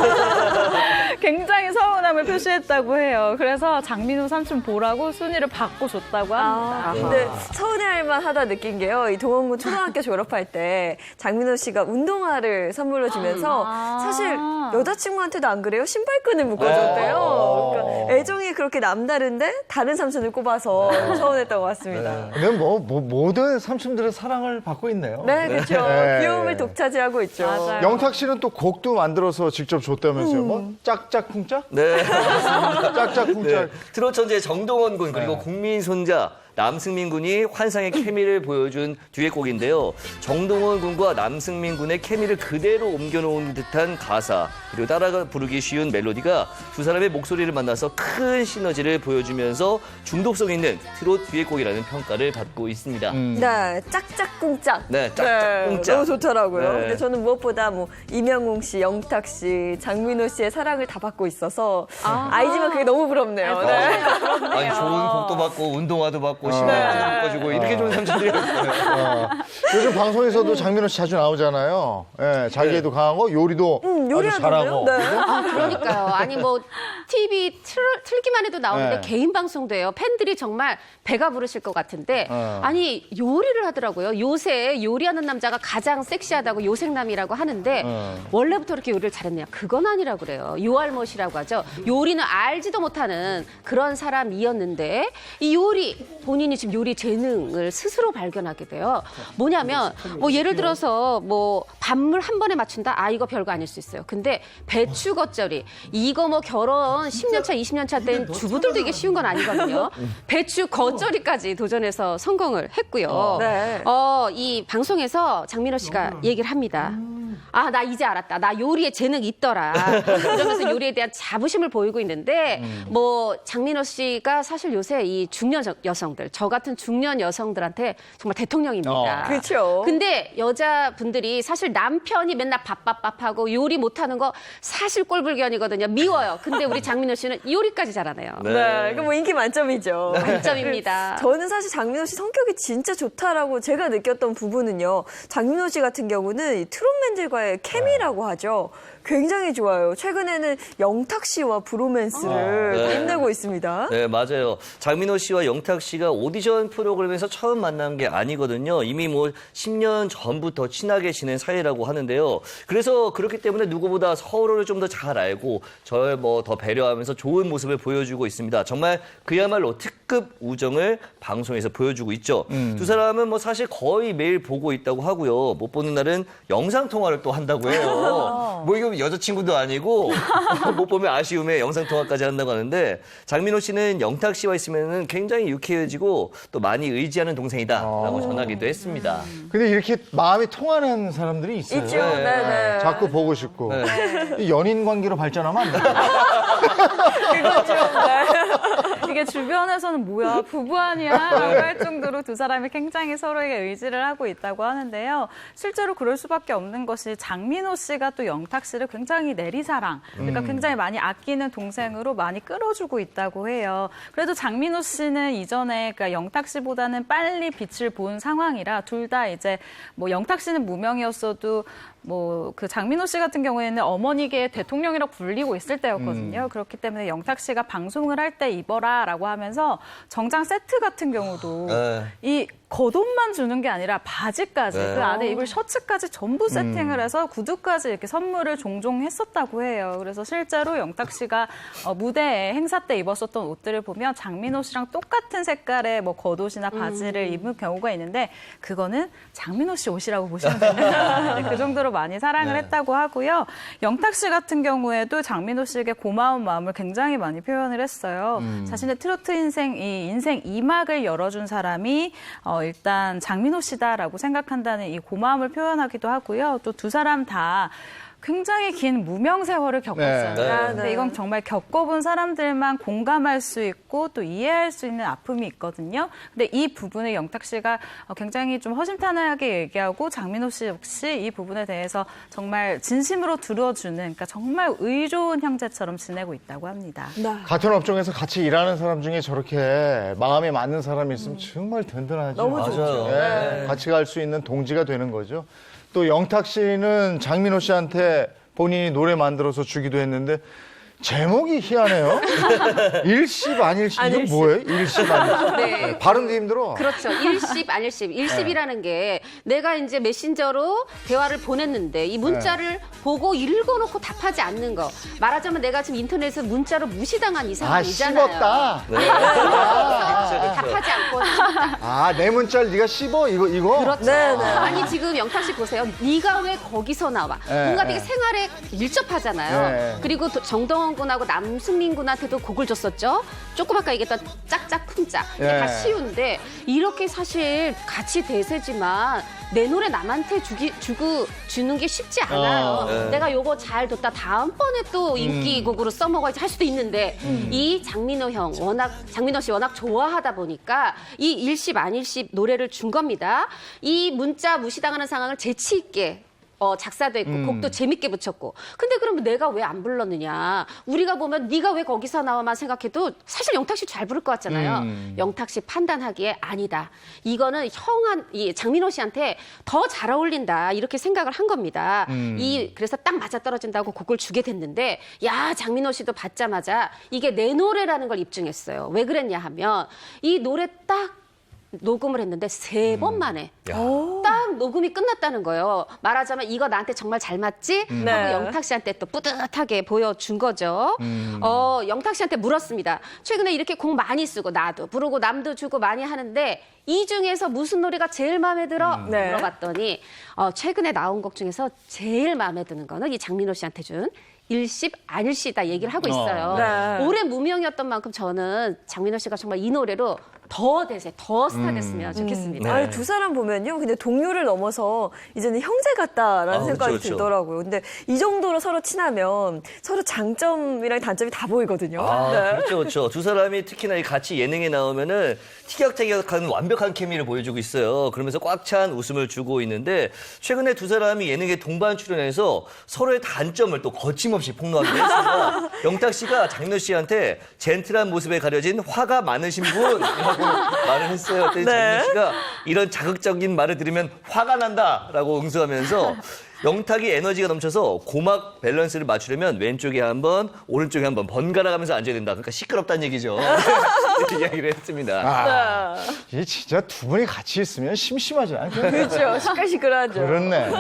굉장히 서운함을 표시했다고 해요. 그래서 장민호 삼촌 보라고 순위를 바꿔줬다고 합니다. 근데 서운해할 만하다 느낀 게요. 이 동원군 초등학교 졸업할 때 장민호 씨가 운동화를 선물로 주면서 사실 여자친구한테도 안 그래요? 신발끈을 묶어줬대요. 그러니까 애정이 그렇게 남다른데 다른 삼촌을 꼽아서 서운했던 것 같습니다. 근데 모든 삼촌들의 사랑을 받고 있네요. 네, 그렇죠. 네. 귀여움을 독차지하고 있죠. 맞아요. 영탁 씨는 또 곡도 만들어서 직접 줬다면서요. 뭐 짝짝쿵짝? 네. 짝짝쿵짝. 네. 트롯 천재 정동원 군 그리고 국민 손자 남승민 군이 환상의 케미를 보여준 듀엣곡인데요. 정동원 군과 남승민 군의 케미를 그대로 옮겨놓은 듯한 가사 그리고 따라 부르기 쉬운 멜로디가 두 사람의 목소리를 만나서 큰 시너지를 보여주면서 중독성 있는 트롯 듀엣곡이라는 평가를 받고 있습니다. 네, 짝짝꿍짝. 네, 짝짝꿍짝. 너무 좋더라고요. 네. 근데 저는 무엇보다 뭐 이명웅 씨, 영탁 씨, 장민호 씨의 사랑을 다 받고 있어서 아이지만 그게 너무 부럽네요. 네. 아니 좋은 곡도 받고 운동화도 받고 신발도 바꿔주고 이렇게 좋은 삼촌들이 요즘 방송에서도 장민호 씨 자주 나오잖아요. 예, 자기애도 강하고 요리도 아주 요리하던데요? 잘하고. 네. 그러니까요. 아니 뭐 TV 틀기만 해도 나오는데 네. 개인 방송도 해요. 팬들이 정말 배가 부르실 것 같은데 아니 요리를 하더라고요. 요새 요리하는 남자가 가장 섹시하다고 요생남이라고 하는데 원래부터 그렇게 요리를 잘했냐? 그건 아니라고 그래요. 요알못이라고 하죠. 요리는 알지도 못하는 그런 사람이었는데 이 요리 본인이 지금 요리 재능을 스스로 발견하게 돼요. 뭐냐면 뭐 예를 들어서 뭐 밥물 한 번에 맞춘다? 아 이거 별거 아닐 수 있어요. 근데 배추 겉절이 이거 뭐 결혼 10년 차, 20년 차 된 주부들도 이게 쉬운 건 아니거든요. 배추 겉절이까지 도전해서 성공을 했고요. 네. 이 방송에서 장민호 씨가 얘기를 합니다. 아, 나 이제 알았다. 나 요리에 재능이 있더라. 이러면서 요리에 대한 자부심을 보이고 있는데 뭐 장민호 씨가 사실 요새 이 중년 여성들, 저 같은 중년 여성들한테 정말 대통령입니다. 그렇죠. 근데 여자분들이 사실 남편이 맨날 밥하고 요리 못하는 거 사실 꼴불견이거든요. 미워요. 근데 우리 장민호 씨는 요리까지 잘하네요. 네, 이거 뭐 인기 만점이죠. 만점입니다. 저는 사실 장민호 씨 성격이 진짜 좋다라고 제가 느꼈던 부분은요. 장민호 씨 같은 경우는 이 트롯맨들과의 케미라고 하죠. 굉장히 좋아요. 최근에는 영탁 씨와 브로맨스를 네. 빛내고 있습니다. 네, 맞아요. 장민호 씨와 영탁 씨가 오디션 프로그램에서 처음 만난 게 아니거든요. 이미 뭐 10년 전부터 친하게 지낸 사이라고 하는데요. 그래서 그렇기 때문에 누구보다 서로를 좀 더 잘 알고 저를 뭐 더 배려하면서 좋은 모습을 보여주고 있습니다. 정말 그야말로 특급 우정을 방송에서 보여주고 있죠. 두 사람은 뭐 사실 거의 매일 보고 있다고 하고요. 못 보는 날은 영상 통화를 또 한다고 해요. 뭐 이거 여자친구도 아니고 못 보면 아쉬움에 영상 통화까지 한다고 하는데 장민호 씨는 영탁 씨와 있으면 굉장히 유쾌해지고 또 많이 의지하는 동생이다라고 전하기도 했습니다. 근데 이렇게 마음이 통하는 사람들이 있어요. 있죠. 네네. 자꾸 보고 싶고. 이 연인 관계로 발전하면 안 돼요. 그거죠. 네. 이게 주변에서는 뭐야 부부 아니야 라고 할 정도로 두 사람이 굉장히 서로에게 의지를 하고 있다고 하는데요. 실제로 그럴 수밖에 없는 것이 장민호 씨가 또 영탁 씨를 굉장히 내리사랑, 그러니까 굉장히 많이 아끼는 동생으로 많이 끌어주고 있다고 해요. 그래도 장민호 씨는 이전에 그러니까 영탁 씨보다는 빨리 빛을 본 상황이라 둘 다 이제 뭐 영탁 씨는 무명이었어도 뭐 그 장민호 씨 같은 경우에는 어머니계 대통령이라고 불리고 있을 때였거든요. 그렇기 때문에 영탁 씨가 방송을 할 때 입어라라고 하면서 정장 세트 같은 경우도 이 겉옷만 주는 게 아니라 바지까지 그 안에 입을 셔츠까지 전부 세팅을 해서 구두까지 이렇게 선물을 종종 했었다고 해요. 그래서 실제로 영탁 씨가 무대에 행사 때 입었었던 옷들을 보면 장민호 씨랑 똑같은 색깔의 뭐 겉옷이나 바지를 입은 경우가 있는데 그거는 장민호 씨 옷이라고 보시면 됩니다. 네, 그 정도로 많이 사랑을 했다고 하고요. 영탁 씨 같은 경우에도 장민호 씨에게 고마운 마음을 굉장히 많이 표현을 했어요. 자신의 트로트 인생 2막을 열어준 사람이 일단 장민호 씨다라고 생각한다는 이 고마움을 표현하기도 하고요. 또 두 사람 다 굉장히 긴 무명 세월을 겪었어요. 네. 근데 이건 정말 겪어본 사람들만 공감할 수 있고 또 이해할 수 있는 아픔이 있거든요. 근데 이 부분을 영탁 씨가 굉장히 좀 허심탄회하게 얘기하고 장민호 씨 역시 이 부분에 대해서 정말 진심으로 들어주는, 그러니까 정말 의좋은 형제처럼 지내고 있다고 합니다. 같은 업종에서 같이 일하는 사람 중에 저렇게 마음에 맞는 사람이 있으면 정말 든든하죠. 너무 좋죠. 네, 같이 갈 수 있는 동지가 되는 거죠. 또 영탁 씨는 장민호 씨한테 본인이 노래 만들어서 주기도 했는데 제목이 희한해요. 일십 안일십. 이건 뭐예요? 일십 안일십. 네. 발음도 힘들어. 그렇죠. 일십, 안일십. 일십이라는 게 내가 이제 메신저로 대화를 보냈는데 이 문자를 보고 읽어놓고 답하지 않는 거. 말하자면 내가 지금 인터넷에서 문자로 무시당한 이 상황이잖아요. 씹었다. 답하지 않고. 내 문자를 네가 씹어? 이거? 그렇죠. 네네. 아니 지금 영탁 씨 보세요. 네가 왜 거기서 나와? 뭔가 되게 생활에 밀접하잖아요. 네. 그리고 정동원 군하고 남승민 군한테도 곡을 줬었죠. 조금 아까 얘기했던 짝짝 쿵짝. 이게 네. 다 쉬운데 이렇게 사실 같이 대세지만 내 노래 남한테 주는 게 쉽지 않아요. 내가 요거 잘 뒀다 다음번에 또 인기곡으로 써먹어야지 할 수도 있는데 이 장민호 씨 워낙 좋아하다 보니까 이 일십 안일십 노래를 준 겁니다. 이 문자 무시당하는 상황을 재치 있게 작사도 했고 곡도 재밌게 붙였고. 근데 그러면 내가 왜 안 불렀느냐. 우리가 보면 네가 왜 거기서 나와만 생각해도 사실 영탁 씨 잘 부를 것 같잖아요. 영탁 씨 판단하기에 아니다. 이거는 이 장민호 씨한테 더 잘 어울린다. 이렇게 생각을 한 겁니다. 그래서 딱 맞아떨어진다고 곡을 주게 됐는데 야 장민호 씨도 받자마자 이게 내 노래라는 걸 입증했어요. 왜 그랬냐 하면 이 노래 딱 녹음을 했는데 3번 만에 딱 녹음이 끝났다는 거예요. 말하자면 이거 나한테 정말 잘 맞지? 네. 하고 영탁 씨한테 또 뿌듯하게 보여준 거죠. 영탁 씨한테 물었습니다. 최근에 이렇게 곡 많이 쓰고 나도 부르고 남도 주고 많이 하는데 이 중에서 무슨 노래가 제일 마음에 들어? 네. 물어봤더니 최근에 나온 곡 중에서 제일 마음에 드는 거는 이 장민호 씨한테 준 일십 안일시다 얘기를 하고 있어요. 네. 올해 무명이었던 만큼 저는 장민호 씨가 정말 이 노래로 더 대세, 더 스타 됐으면 좋겠습니다. 아니, 두 사람 보면요. 근데 동료를 넘어서 이제는 형제 같다라는 생각이 그렇죠. 들더라고요. 근데 이 정도로 서로 친하면 서로 장점이랑 단점이 다 보이거든요. 네. 그렇죠. 두 사람이 특히나 같이 예능에 나오면은 티격태격한 완벽한 케미를 보여주고 있어요. 그러면서 꽉 찬 웃음을 주고 있는데 최근에 두 사람이 예능에 동반 출연해서 서로의 단점을 또 거침없이 폭로하기도 했습니다. 영탁 씨가 장민호 씨한테 젠틀한 모습에 가려진 화가 많으신 분이라고 말을 했어요. 그랬더니 장민호 씨가 이런 자극적인 말을 들으면 화가 난다라고 응수하면서 영탁이 에너지가 넘쳐서 고막 밸런스를 맞추려면 왼쪽에 한 번, 오른쪽에 한 번 번갈아 가면서 앉아야 된다. 그러니까 시끄럽다는 얘기죠. 이렇게 이야기를 했습니다. 이게 진짜 두 분이 같이 있으면 심심하지 않아요? 그렇죠. 시끌시끌하죠. 그렇네.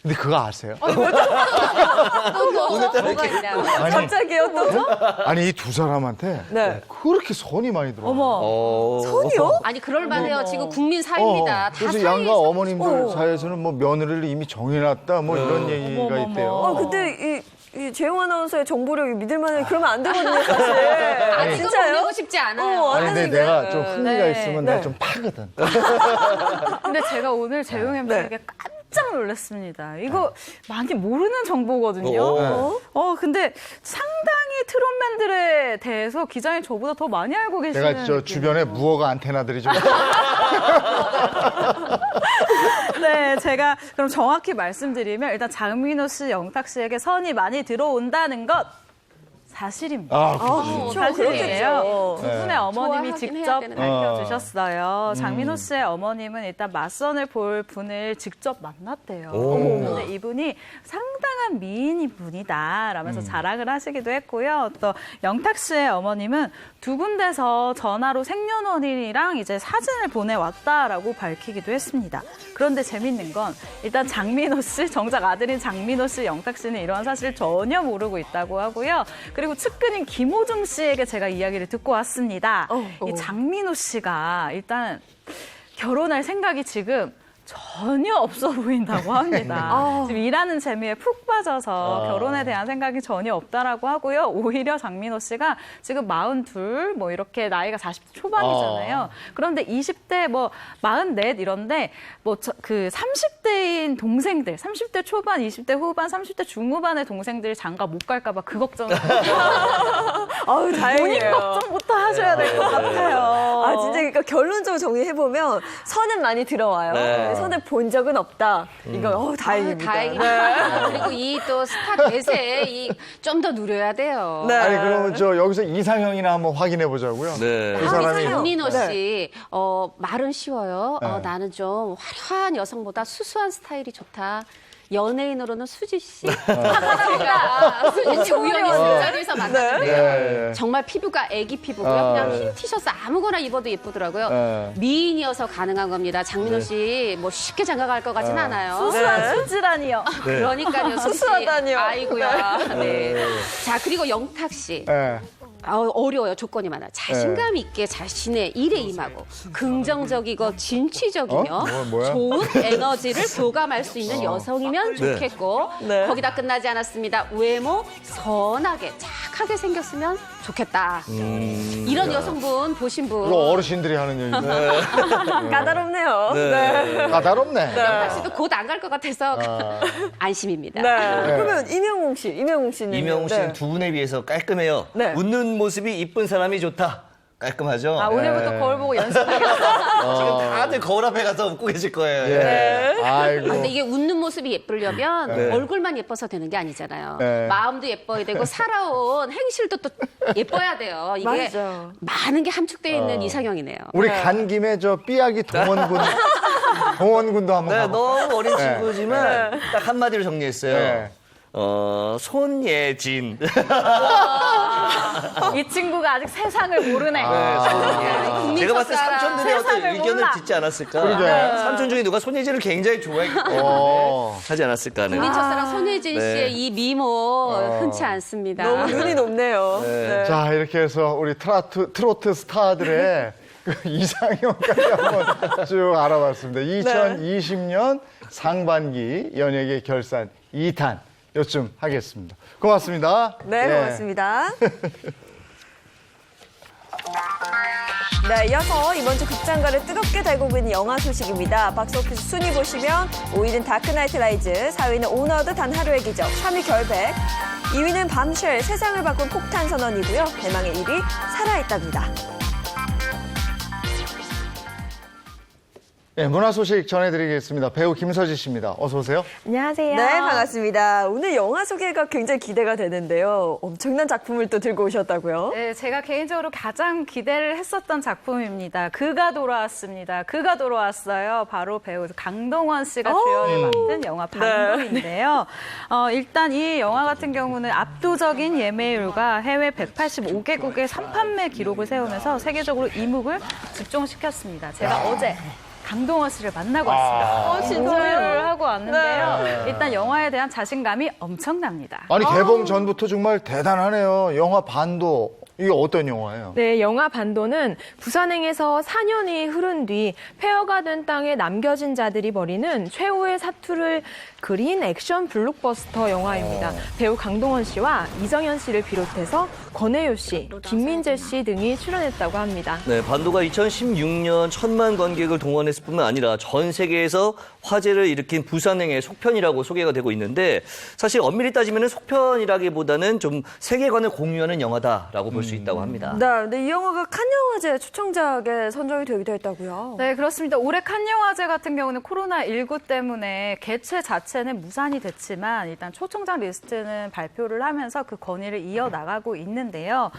근데 그거 아세요? 뭐가 있나요? 갑자기요 또? 아니 이 두 사람한테 네. 그렇게 선이 많이 들어요. 어머. 손이요? 아니 그럴 만해요. 지금 국민 사입니다. 다 그래서 사이에서. 양가 어머님들 사이에서는 뭐 며느리를 이미 정해놨다 뭐 이런 얘기가 있대요. 근데 이 재용 아나운서의 정보력이 믿을만해. 그러면 안 되거든요, 사실. 아니, 이거 진짜요? 보내고 싶지 않아요. 아니 근데 내가 좀 흥미가 네. 있으면 내가 좀 파거든. 근데 제가 오늘 재용 MC에게 깜짝 놀랐습니다. 이거 많이 모르는 정보거든요. 근데 상당히 트롯맨들에 대해서 기자님 저보다 더 많이 알고 계시는 제가 저 주변에 무허가 안테나들이 좀 네, 제가 그럼 정확히 말씀드리면 일단 장민호 씨, 영탁 씨에게 선이 많이 들어온다는 것 사실입니다. 그렇죠. 사실이에요. 두 네. 분의 어머님이 좋아하긴 해야 직접 되는데. 밝혀주셨어요. 장민호 씨의 어머님은 일단 맞선을 볼 분을 직접 만났대요. 오. 근데 이분이 상당한 미인인 분이다 라면서 자랑을 하시기도 했고요. 또 영탁 씨의 어머님은 두 군데서 전화로 생년월일이랑 이제 사진을 보내왔다라고 밝히기도 했습니다. 그런데 재밌는 건 일단 장민호 씨, 정작 아들인 장민호 씨, 영탁 씨는 이러한 사실을 전혀 모르고 있다고 하고요. 그리고 측근인 김호중 씨에게 제가 이야기를 듣고 왔습니다. 이 장민호 씨가 일단 결혼할 생각이 지금 전혀 없어 보인다고 합니다. 지금 일하는 재미에 푹 빠져서 결혼에 대한 생각이 전혀 없다라고 하고요. 오히려 장민호 씨가 지금 42, 뭐 이렇게 나이가 40대 초반이잖아요. 그런데 20대, 뭐 44 이런데 뭐 그 30대인 동생들, 30대 초반, 20대 후반, 30대 중후반의 동생들이 장가 못 갈까 봐 그 걱정을 아유, 본인 다행이에요. 걱정부터 하셔야 될 것 같아요. 아, 진짜 그러니까 결론적으로 정리해보면 선은 많이 들어와요. 네. 근데 선을 본 적은 없다. 이거 다행입니다. 다행입니다. 그리고 이 또 스타 대세 좀 더 누려야 돼요. 네. 아니 그러면 저 여기서 이상형이나 한번 확인해 보자고요. 네. 그 사람이 장민호 씨, 말은 쉬워요. 네. 나는 좀 화려한 여성보다 수수한 스타일이 좋다. 연예인으로는 수지 씨. 제가 수지 씨 우연히 술자리에서 만났는데요. 네. 정말 피부가 애기 피부고요. 그냥 흰 티셔츠 아무거나 입어도 예쁘더라고요. 네. 미인이어서 가능한 겁니다. 장민호 씨 뭐 쉽게 장가갈 것 같진 않아요. 수수한 수지라니요. 그러니까요, 수지 씨. 수수하다니요. 아이고야. 네. 자, 그리고 영탁 씨. 네. 어려워요. 조건이 많아. 자신감 있게 자신의 일에 임하고 긍정적이고 진취적이며 뭐야? 좋은 에너지를 교감할 수 있는 여성이면 좋겠고 네. 거기다 끝나지 않았습니다. 외모 선하게 착하게 생겼으면 좋겠다. 이런 여성분 보신 분 이거 어르신들이 하는 얘기인데 까다롭네요. 까다롭네. 영탁 씨도 곧 안 갈 것 같아서 안심입니다. 네. 그러면 임영웅 씨는 이명웅 씨는 두 분에 비해서 깔끔해요. 네. 웃는 모습이 이쁜 사람이 좋다. 깔끔하죠? 아, 오늘부터 거울 보고 연습하겠어요. 지금 다들 거울 앞에 가서 웃고 계실 거예요. 예. 아이고. 근데 이게 웃는 모습이 예쁘려면 네. 얼굴만 예뻐서 되는 게 아니잖아요. 네. 마음도 예뻐야 되고 살아온 행실도 또 예뻐야 돼요. 이게 맞아. 많은 게 함축되어 있는 이상형이네요. 우리 간 김에 저 삐약이 동원군도 한번 네, 가볼까요? 너무 어린 친구지만 딱 한마디로 정리했어요. 네. 손예진. 이 친구가 아직 세상을 모르네. 손예진. 제가 봤을 때 첫사랑. 삼촌들의 어떤 세상을 의견을 몰라. 듣지 않았을까. 그러게. 삼촌 중에 누가 손예진을 굉장히 좋아했기 때문에 하지 않았을까 하는. 국민 첫사랑 손예진 네. 씨의 이 미모 흔치 않습니다. 너무 눈이 높네요. 네. 자, 이렇게 해서 우리 트로트 스타들의 그 이상형까지 한번 쭉 알아봤습니다. 2020년 상반기 연예계 결산 2탄 요쯤 하겠습니다. 고맙습니다. 네, 예. 고맙습니다. 네, 이어서 이번 주 극장가를 뜨겁게 달구고 있는 영화 소식입니다. 박스오피스 순위 보시면 5위는 다크나이트 라이즈, 4위는 오너드 단 하루의 기적, 3위 결백, 2위는 밤쉘 세상을 바꾼 폭탄 선언이고요. 대망의 1위 살아있답니다. 네, 문화 소식 전해드리겠습니다. 배우 김서지 씨입니다. 어서 오세요. 안녕하세요. 네, 반갑습니다. 오늘 영화 소개가 굉장히 기대가 되는데요. 엄청난 작품을 또 들고 오셨다고요? 네, 제가 개인적으로 가장 기대를 했었던 작품입니다. 그가 돌아왔습니다. 그가 돌아왔어요. 바로 배우 강동원 씨가 주연을 맡은 영화 방도인데요. 일단 이 영화 같은 경우는 압도적인 예매율과 해외 185개국의 선판매 기록을 세우면서 세계적으로 이목을 집중시켰습니다. 제가 어제 강동원 씨를 만나고 왔습니다. 인터뷰를 하고 왔는데요. 일단 영화에 대한 자신감이 엄청납니다. 아니 개봉 전부터 정말 대단하네요. 영화 반도 이게 어떤 영화예요? 네, 영화 반도는 부산행에서 4년이 흐른 뒤 폐허가 된 땅에 남겨진 자들이 벌이는 최후의 사투를 그린 액션 블록버스터 영화입니다. 배우 강동원 씨와 이정현 씨를 비롯해서 권혜요 씨, 김민재 씨 등이 출연했다고 합니다. 네, 반도가 2016년 1,000만 관객을 동원했을 뿐만 아니라 전 세계에서 화제를 일으킨 부산행의 속편이라고 소개가 되고 있는데 사실 엄밀히 따지면 속편이라기보다는 좀 세계관을 공유하는 영화다라고 볼 수 있다고 합니다. 네, 근데 이 영화가 칸 영화제 초청작에 선정이 되기도 했다고요. 네, 그렇습니다. 올해 칸 영화제 같은 경우는 코로나19 때문에 개최 자체는 무산이 됐지만 일단 초청작 리스트는 발표를 하면서 그 건의를 이어나가고 있는데요.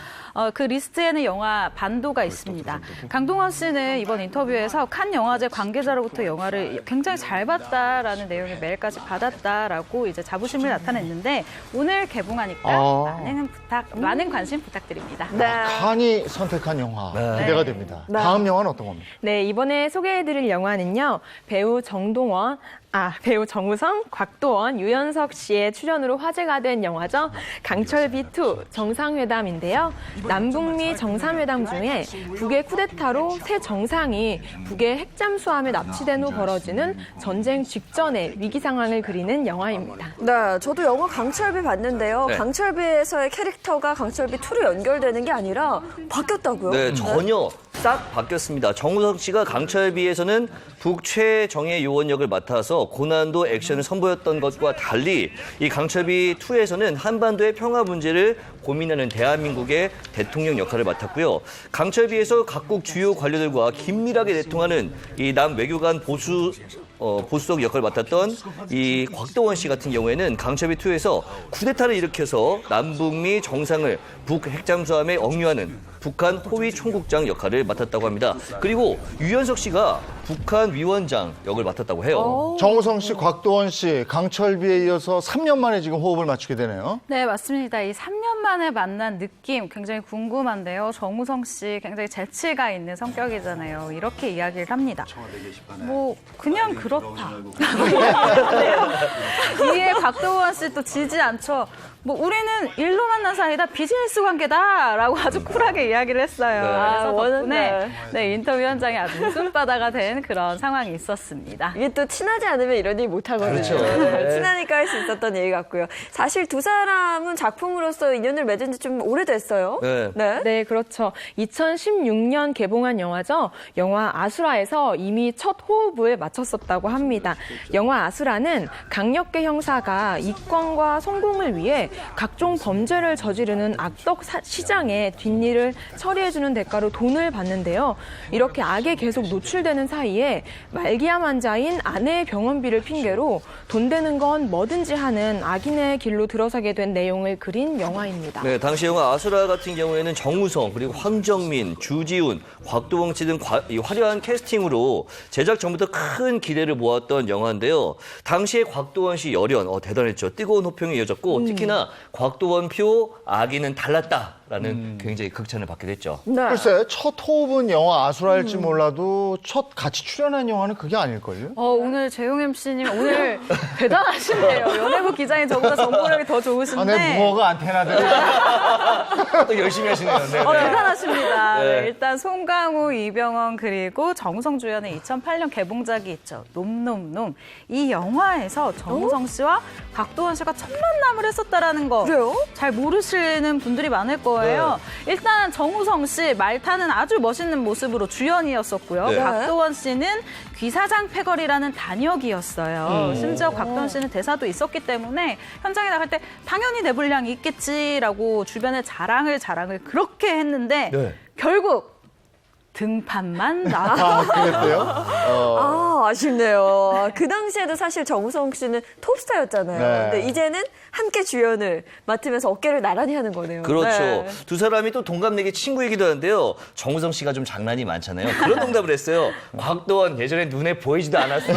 그 리스트에는 영화 반도가 있습니다. 강동원 씨는 이번 인터뷰에서 칸 영화제 관계자로부터 영화를 굉장히 잘 봤다라는 내용의 메일까지 받았다라고 이제 자부심을 나타냈는데 오늘 개봉하니까 많은 관심 부탁드립니다. 네. 칸이 선택한 영화 네. 기대가 됩니다. 네. 다음 영화는 어떤 겁니까? 네, 이번에 소개해드릴 영화는요. 배우 정우성, 곽도원, 유연석 씨의 출연으로 화제가 된 영화죠. 강철비2 정상회담인데요. 남북미 정상회담 중에 북의 쿠데타로 새 정상이 북의 핵잠수함에 납치된 후 벌어지는 전쟁 직전의 위기 상황을 그리는 영화입니다. 네, 저도 영화 강철비 봤는데요. 네. 강철비에서의 캐릭터가 강철비2로 연결되는 게 아니라 바뀌었다고요? 네, 전혀 싹 바뀌었습니다. 정우성 씨가 강철비에서는 북 최정예 요원 역을 맡아서 고난도 액션을 선보였던 것과 달리 이 강철비 2에서는 한반도의 평화 문제를 고민하는 대한민국의 대통령 역할을 맡았고요. 강철비에서 각국 주요 관료들과 긴밀하게 내통하는 이 남 외교관 보수석 역할을 맡았던 이 곽도원 씨 같은 경우에는 강철비 2에서 쿠데타를 일으켜서 남북미 정상을 북 핵잠수함에 억류하는 북한 호위 총국장 역할을 맡았다고 합니다. 그리고 유연석 씨가 북한 위원장 역을 맡았다고 해요. 정우성 씨, 곽도원 씨, 강철비에 이어서 3년 만에 지금 호흡을 맞추게 되네요. 네, 맞습니다. 이 3년 만에 만난 느낌 굉장히 궁금한데요. 정우성 씨 굉장히 재치가 있는 성격이잖아요. 이렇게 이야기를 합니다. 뭐 그냥 그렇다. 이에 곽도원 씨 또 지지 않죠. 뭐 우리는 일로 만난 사이다, 비즈니스 관계다라고 아주 쿨하게 이야기를 했어요. 네. 그래서 덕분에 인터뷰 현장에 아주 웃음바다가 된 그런 상황이 있었습니다. 이게 또 친하지 않으면 이런 얘기 못 하거든요. 그렇죠. 네, 친하니까 할 수 있었던 얘기 같고요. 사실 두 사람은 작품으로서 인연을 맺은 지 좀 오래됐어요. 네. 네, 그렇죠. 2016년 개봉한 영화죠. 영화 아수라에서 이미 첫 호흡을 맞췄었다고 합니다. 영화 아수라는 강력계 형사가 이권과 성공을 위해 각종 범죄를 저지르는 악덕 시장의 뒷일을 처리해주는 대가로 돈을 받는데요. 이렇게 악에 계속 노출되는 사이에 말기암 환자인 아내의 병원비를 핑계로 돈 되는 건 뭐든지 하는 악인의 길로 들어서게 된 내용을 그린 영화입니다. 네, 당시 영화 아수라 같은 경우에는 정우성, 그리고 황정민, 주지훈, 곽도원 씨 등 이 화려한 캐스팅으로 제작 전부터 큰 기대를 모았던 영화인데요. 당시에 곽도원 씨 열연, 대단했죠. 뜨거운 호평이 이어졌고 특히나 곽도원 표 악인은 달랐다라는 굉장히 극찬을 받게 됐죠. 네. 글쎄, 첫 호흡은 영화 아수라일지 몰라도 첫 같이 출연한 영화는 그게 아닐걸요? 오늘 재용 MC님 오늘 대단하시네요. 연예부 기자인 저보다 정보력이 더 좋으신데. 내 무허가 안테나들이. 또 열심히 하시네요. 네, 네. 대단하십니다. 네. 네, 일단 송강호, 이병헌 그리고 정우성 주연의 2008년 개봉작이 있죠. 놈놈놈. 이 영화에서 정우성 씨와 곽도원 씨가 첫 만남을 했었다라는 거. 그래요? 잘 모르시는 분들이 많을 거예요. 일단 정우성 씨 말 타는 아주 멋있는 모습으로 주연이었었고요. 네. 곽도원 씨는 귀사장 패거리라는 단역이었어요. 심지어 곽도원 씨는 대사도 있었기 때문에 현장에 나갈 때 당연히 내 분량이 있겠지라고 주변에 자랑을 그렇게 했는데 네. 결국 등판만 나와. 그랬대요? 아쉽네요. 그 당시에도 사실 정우성 씨는 톱스타였잖아요. 네. 근데 이제는 함께 주연을 맡으면서 어깨를 나란히 하는 거네요. 그렇죠. 네. 두 사람이 또 동갑내기 친구이기도 하는데요. 정우성 씨가 좀 장난이 많잖아요. 그런 농담을 했어요. 곽도원 예전에 눈에 보이지도 않았어.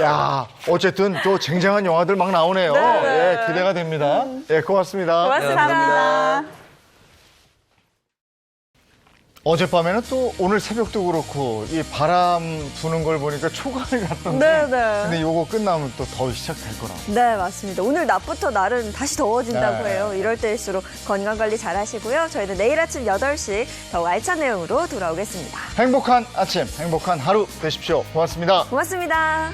야, 어쨌든 또 쟁쟁한 영화들 막 나오네요. 네. 예, 기대가 됩니다. 예, 고맙습니다. 고맙습니다. 어젯밤에는 또 오늘 새벽도 그렇고 이 바람 부는 걸 보니까 초가을 같던데. 네네. 근데 요거 끝나면 또 더위 시작될 거라고. 네, 맞습니다. 오늘 낮부터 날은 다시 더워진다고 네. 해요. 이럴 때일수록 건강관리 잘 하시고요. 저희는 내일 아침 8시 더욱 알찬 내용으로 돌아오겠습니다. 행복한 아침, 행복한 하루 되십시오. 고맙습니다. 고맙습니다.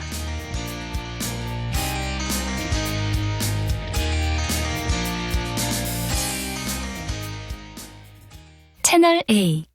채널 A